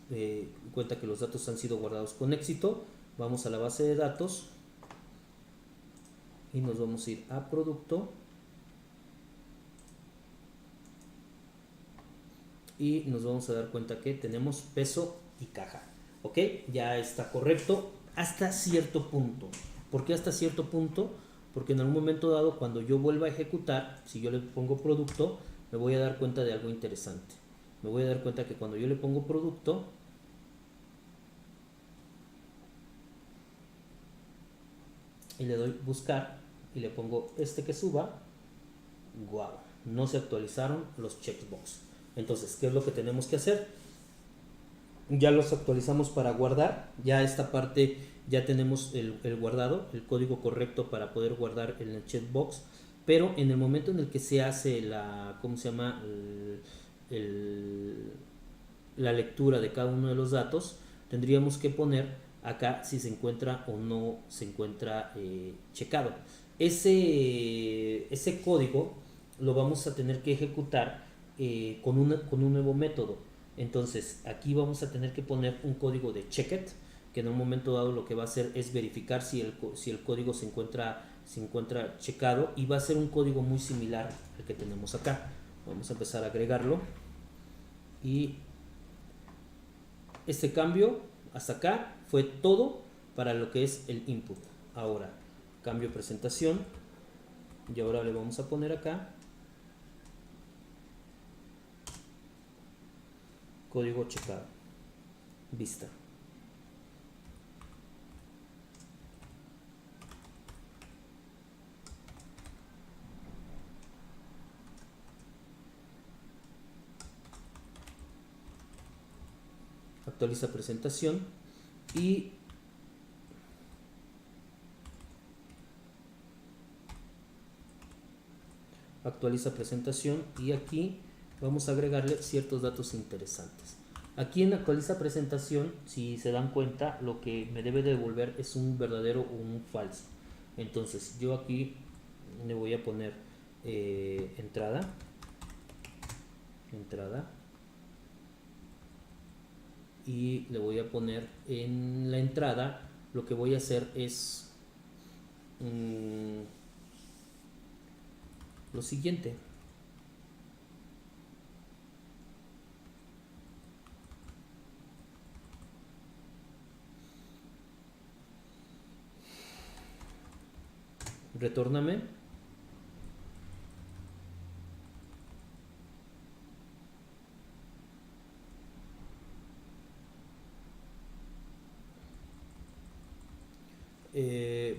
cuenta que los datos han sido guardados con éxito. Vamos a la base de datos y nos vamos a ir a producto y nos vamos a dar cuenta que tenemos peso y caja. Ok, ya está correcto hasta cierto punto. ¿Por qué hasta cierto punto? Porque en algún momento dado, cuando yo vuelva a ejecutar, si yo le pongo producto, me voy a dar cuenta de algo interesante. Me voy a dar cuenta que cuando yo le pongo producto, y le doy buscar y le pongo que suba, wow, no se actualizaron los checkbox. Entonces, ¿qué es lo que tenemos que hacer? Ya los actualizamos para guardar, ya esta parte ya tenemos el guardado, el código correcto para poder guardar en el checkbox, pero en el momento en el que se hace la, ¿cómo se llama? La lectura de cada uno de los datos, tendríamos que poner acá si se encuentra o no se encuentra checado. Ese código lo vamos a tener que ejecutar con un nuevo método. Entonces aquí vamos a tener que poner un código de checked, que en un momento dado lo que va a hacer es verificar si el código se encuentra checado, y va a ser un código muy similar al que tenemos acá. Vamos a empezar a agregarlo, y este cambio hasta acá fue todo para lo que es el input. Ahora cambio presentación, y ahora le vamos a poner acá código checado, vista. Actualiza presentación y aquí vamos a agregarle ciertos datos interesantes. Aquí en actualiza presentación, si se dan cuenta, lo que me debe devolver es un verdadero o un falso. Entonces yo aquí le voy a poner entrada, y le voy a poner en la entrada, lo que voy a hacer es lo siguiente. Retórname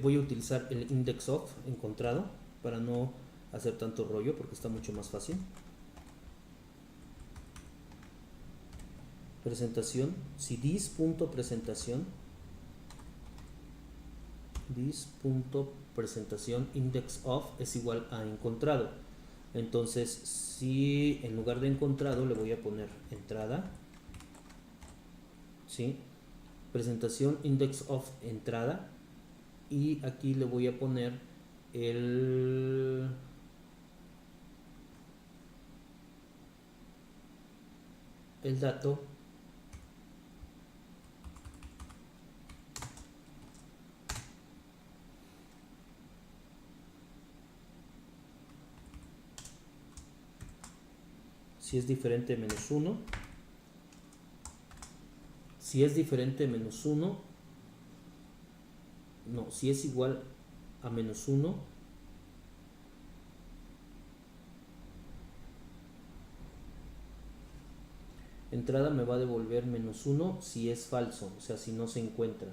voy a utilizar el index of encontrado para no hacer tanto rollo, porque está mucho más fácil. Presentación, si this.presentación index of es igual a encontrado, entonces si en lugar de encontrado le voy a poner entrada, ¿sí? Presentación index of entrada, y aquí le voy a poner el dato si es diferente de -1, si es diferente de -1, no, si es igual a -1, entrada me va a devolver -1 si es falso, o sea, si no se encuentra.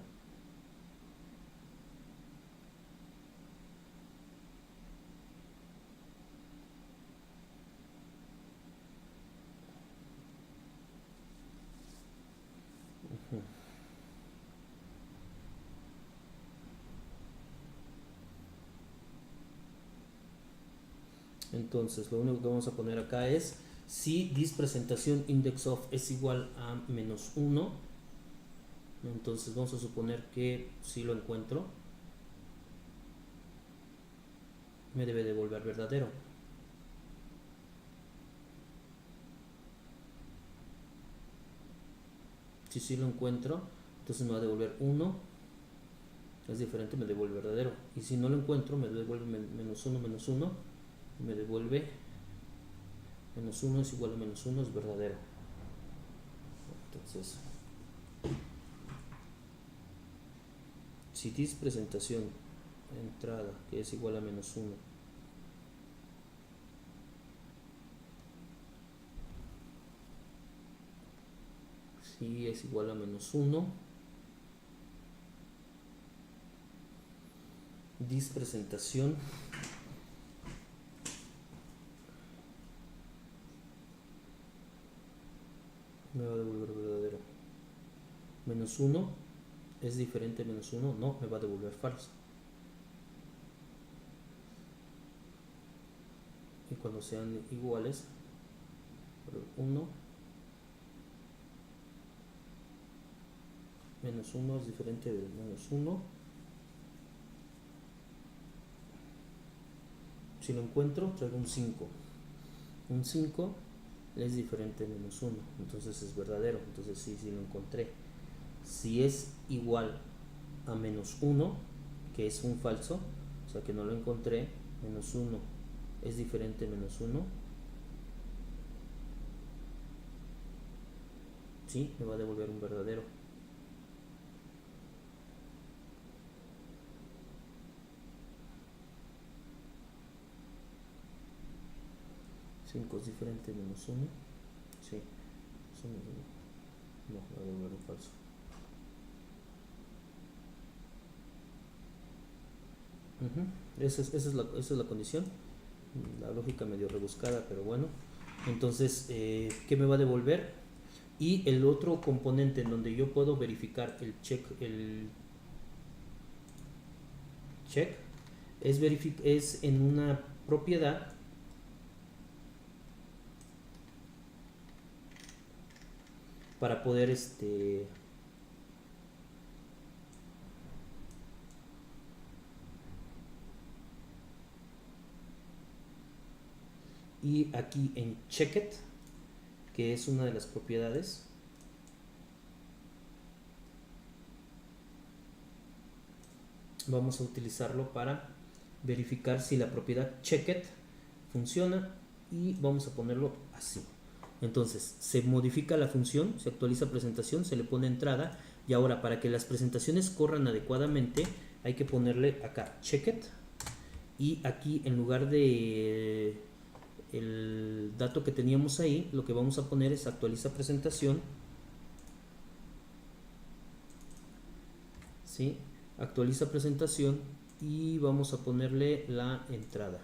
Entonces lo único que vamos a poner acá es si this presentación index of es igual a -1. Entonces vamos a suponer que si lo encuentro, me debe devolver verdadero. Si lo encuentro, entonces me va a devolver 1. Es diferente, me devuelve verdadero. Y si no lo encuentro, me devuelve -1, y me devuelve -1 es igual a -1, es verdadero. Entonces, si this presentación entrada, que es igual a -1, si es igual a -1, this presentación me va a devolver verdadero. -1 es diferente a -1, no, me va a devolver falso. Y cuando sean iguales, 1 -1 es diferente de -1. Si lo encuentro, traigo un 5. Un 5 es diferente de -1, entonces es verdadero. Entonces sí lo encontré. Si es igual a -1, que es un falso, o sea que no lo encontré, -1 es diferente de -1, sí, me va a devolver un verdadero. ¿5 es diferente de -1? Sí, no, me va a devolver un falso. Esa es la condición. La lógica medio rebuscada, pero bueno. Entonces, ¿qué me va a devolver? Y el otro componente en donde yo puedo verificar el check es en una propiedad para poder y aquí en checked, que es una de las propiedades, vamos a utilizarlo para verificar si la propiedad checked funciona, y vamos a ponerlo así. Entonces se modifica la función, se actualiza presentación, se le pone entrada, y ahora para que las presentaciones corran adecuadamente hay que ponerle acá checked, y aquí en lugar de el dato que teníamos ahí, lo que vamos a poner es actualiza presentación, ¿sí? Actualiza presentación, y vamos a ponerle la entrada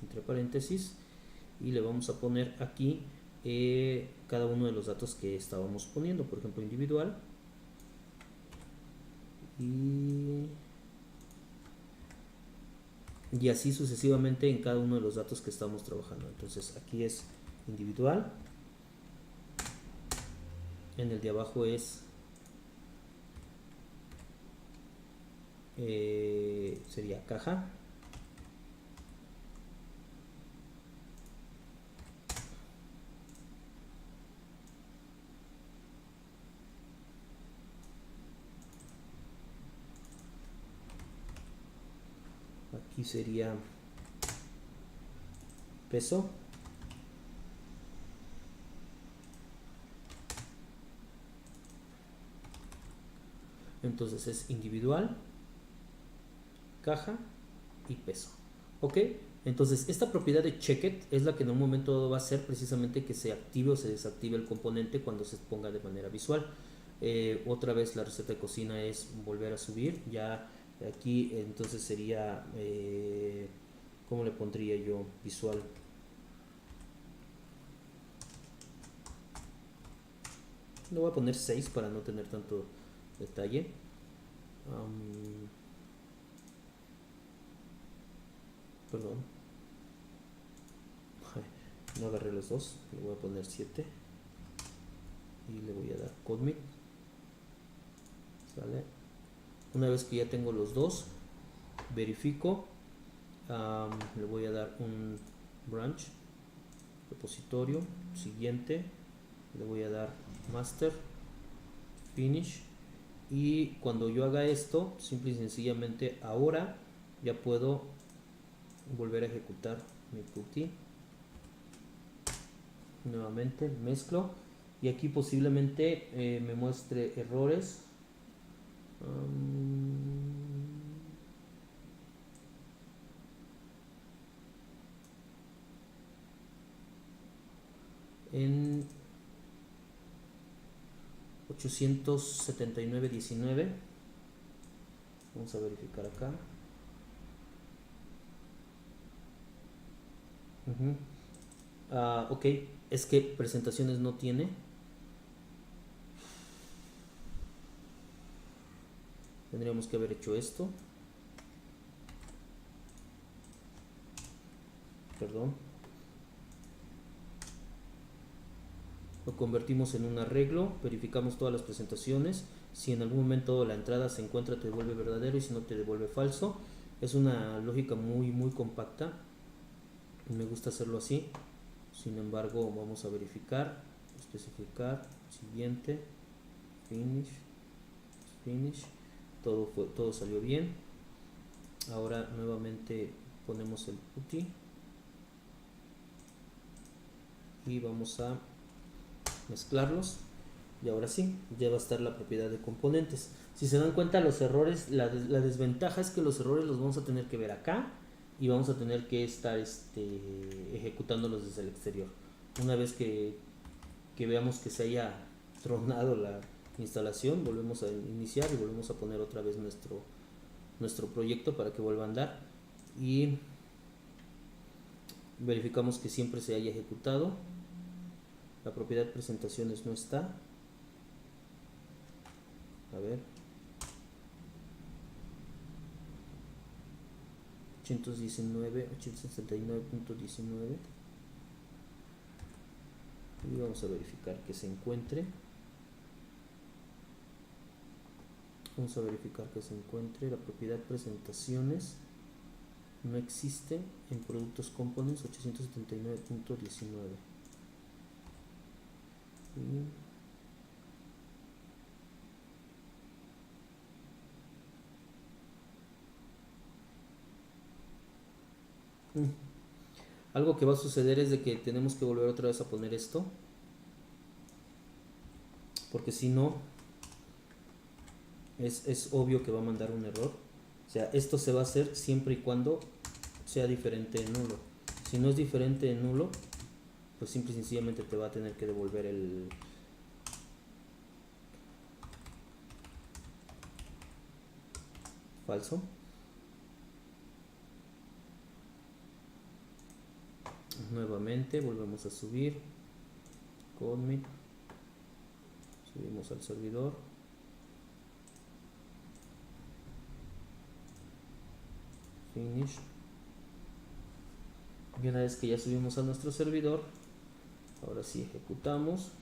entre paréntesis, y le vamos a poner aquí cada uno de los datos que estábamos poniendo, por ejemplo individual, y así sucesivamente en cada uno de los datos que estamos trabajando. Entonces aquí es individual, en el de abajo es sería caja, aquí sería peso, entonces es individual, caja y peso. Ok, entonces esta propiedad de checked es la que en un momento dado va a hacer precisamente que se active o se desactive el componente cuando se ponga de manera visual. Otra vez la receta de cocina es volver a subir, ya aquí entonces sería ¿cómo le pondría yo? Visual. Le voy a poner 6 para no tener tanto detalle. Perdón. No agarré los dos, le voy a poner 7 y le voy a dar commit. ¿Sale? Una vez que ya tengo los dos, verifico. Le voy a dar un branch, repositorio, siguiente, le voy a dar master, finish, y cuando yo haga esto, simple y sencillamente ahora ya puedo volver a ejecutar mi putty. Nuevamente mezclo y aquí posiblemente me muestre errores. En 879.19 vamos a verificar acá. Ok, es que presentaciones no tiene. Tendríamos que haber hecho esto. Perdón. Lo convertimos en un arreglo, verificamos todas las presentaciones. Si en algún momento la entrada se encuentra, te devuelve verdadero, y si no, te devuelve falso. Es una lógica muy compacta. Me gusta hacerlo así. Sin embargo, vamos a verificar, especificar, siguiente, finish. Todo salió bien. Ahora nuevamente ponemos el putty y vamos a mezclarlos, y ahora sí, ya va a estar la propiedad de componentes. Si se dan cuenta, los errores, la desventaja es que los errores los vamos a tener que ver acá y vamos a tener que estar ejecutándolos desde el exterior. Una vez que veamos que se haya tronado la instalación, volvemos a iniciar y volvemos a poner otra vez nuestro proyecto para que vuelva a andar, y verificamos que siempre se haya ejecutado. La propiedad presentaciones no está. A ver. 869.19. Y vamos a verificar que se encuentre. Vamos a verificar que se encuentre. La propiedad presentaciones no existe en productos components 879.19. Algo que va a suceder es de que tenemos que volver otra vez a poner esto, porque si no es obvio que va a mandar un error. O sea, esto se va a hacer siempre y cuando sea diferente de nulo. Si no es diferente de nulo, pues simple y sencillamente te va a tener que devolver el falso. Nuevamente volvemos a subir commit, subimos al servidor, finish, y una vez que ya subimos a nuestro servidor, ahora sí ejecutamos.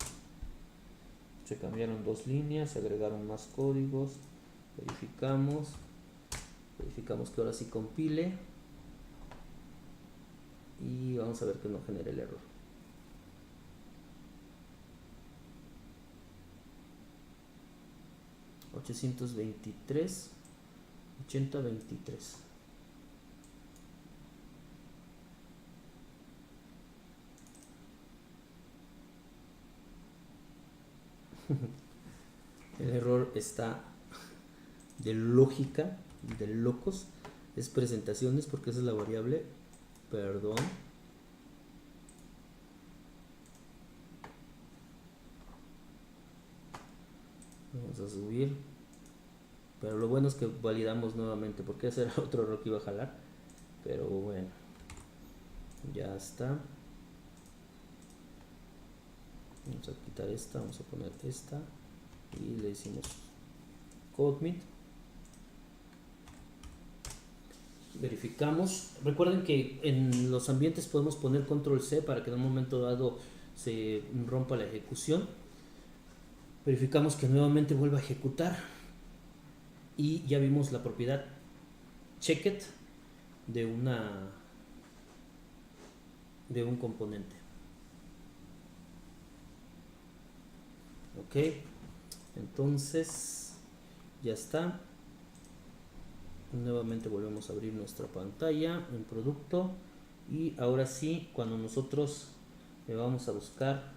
Se cambiaron 2 líneas, se agregaron más códigos, verificamos que ahora sí compile, y vamos a ver que no genere el error. $823.80.23. El error está de lógica, de locos. Es presentaciones, porque esa es la variable. Perdón. Vamos a subir. Pero lo bueno es que validamos nuevamente, porque ese era otro error que iba a jalar. Pero bueno, ya está. Vamos a quitar esta, vamos a poner esta, y le decimos commit. verificamos. Recuerden que en los ambientes podemos poner control C para que en un momento dado se rompa la ejecución. Verificamos que nuevamente vuelva a ejecutar y ya vimos la propiedad checked de un componente. Ok, entonces ya está. Nuevamente volvemos a abrir nuestra pantalla en producto y ahora sí, cuando nosotros le vamos a buscar,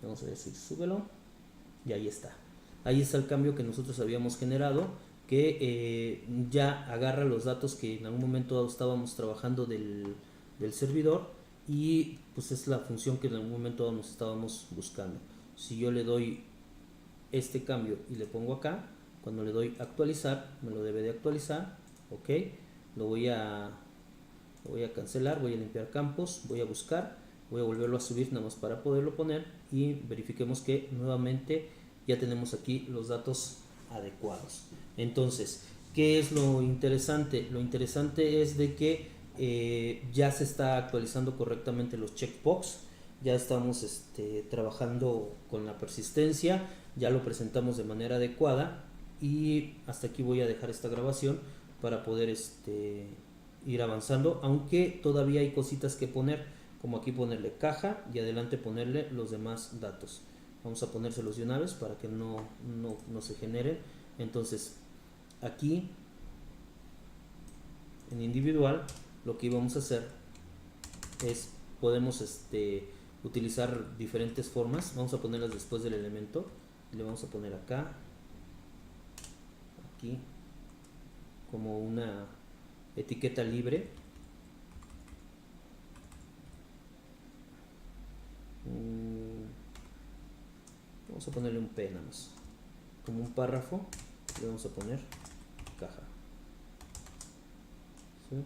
vamos a decir súbelo y ahí está. Ahí está el cambio que nosotros habíamos generado, que ya agarra los datos que en algún momento estábamos trabajando del servidor, y pues es la función que en algún momento nos estábamos buscando. Si yo le doy este cambio y le pongo acá, cuando le doy actualizar, me lo debe de actualizar. Ok, lo voy a cancelar, voy a limpiar campos, voy a buscar, voy a volverlo a subir nada más para poderlo poner, y verifiquemos que nuevamente ya tenemos aquí los datos adecuados. Entonces, ¿qué es lo interesante? Lo interesante es de que ya se está actualizando correctamente los checkbox, ya estamos trabajando con la persistencia, ya lo presentamos de manera adecuada, y hasta aquí voy a dejar esta grabación para poder ir avanzando, aunque todavía hay cositas que poner, como aquí ponerle caja y adelante ponerle los demás datos. Vamos a ponérselos de una vez para que no se generen. Entonces aquí en individual lo que íbamos a hacer es, podemos utilizar diferentes formas. Vamos a ponerlas después del elemento y le vamos a poner acá, aquí, como una etiqueta libre. Vamos a ponerle un P nada más, como un párrafo, le vamos a poner caja, ¿sí?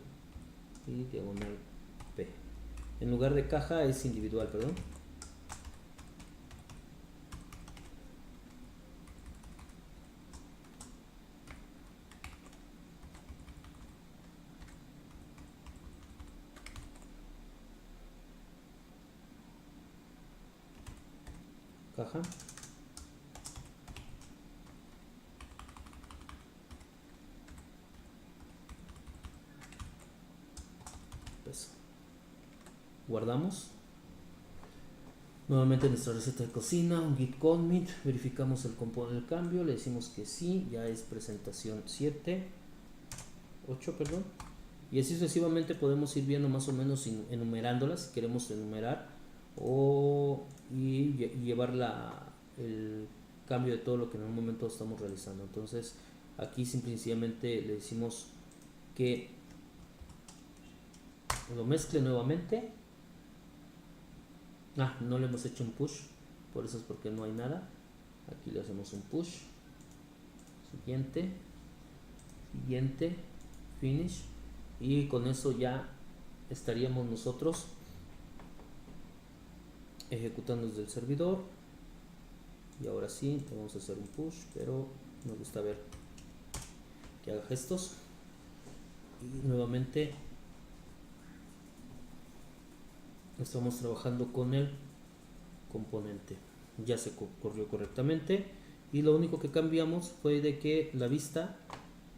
Y diagonal P. En lugar de caja es individual, perdón. Caja. Pues guardamos. Nuevamente nuestra receta de cocina, un git commit, verificamos el cambio, le decimos que sí, ya es presentación 8, perdón. Y así sucesivamente podemos ir viendo más o menos enumerándolas, si queremos enumerar y llevar el cambio de todo lo que en un momento estamos realizando. Entonces aquí simplemente le decimos que lo mezcle nuevamente. No le hemos hecho un push, por eso es porque no hay nada. Aquí le hacemos un push, siguiente, finish, y con eso ya estaríamos nosotros ejecutando desde el servidor. Y ahora sí, vamos a hacer un push, pero me gusta ver que haga gestos. Y nuevamente estamos trabajando con el componente, ya se corrió correctamente, y lo único que cambiamos fue de que la vista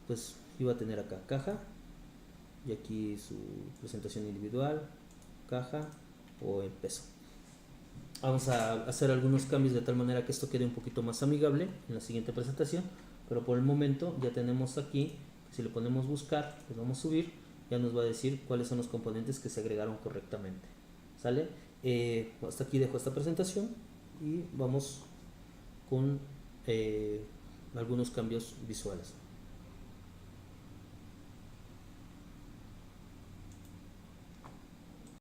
pues iba a tener acá caja, y aquí su presentación individual, caja o en peso. Vamos a hacer algunos cambios de tal manera que esto quede un poquito más amigable en la siguiente presentación, pero por el momento ya tenemos aquí, si le ponemos buscar, le vamos a subir, ya nos va a decir cuáles son los componentes que se agregaron correctamente. ¿Sale? Hasta aquí dejo esta presentación y vamos con algunos cambios visuales.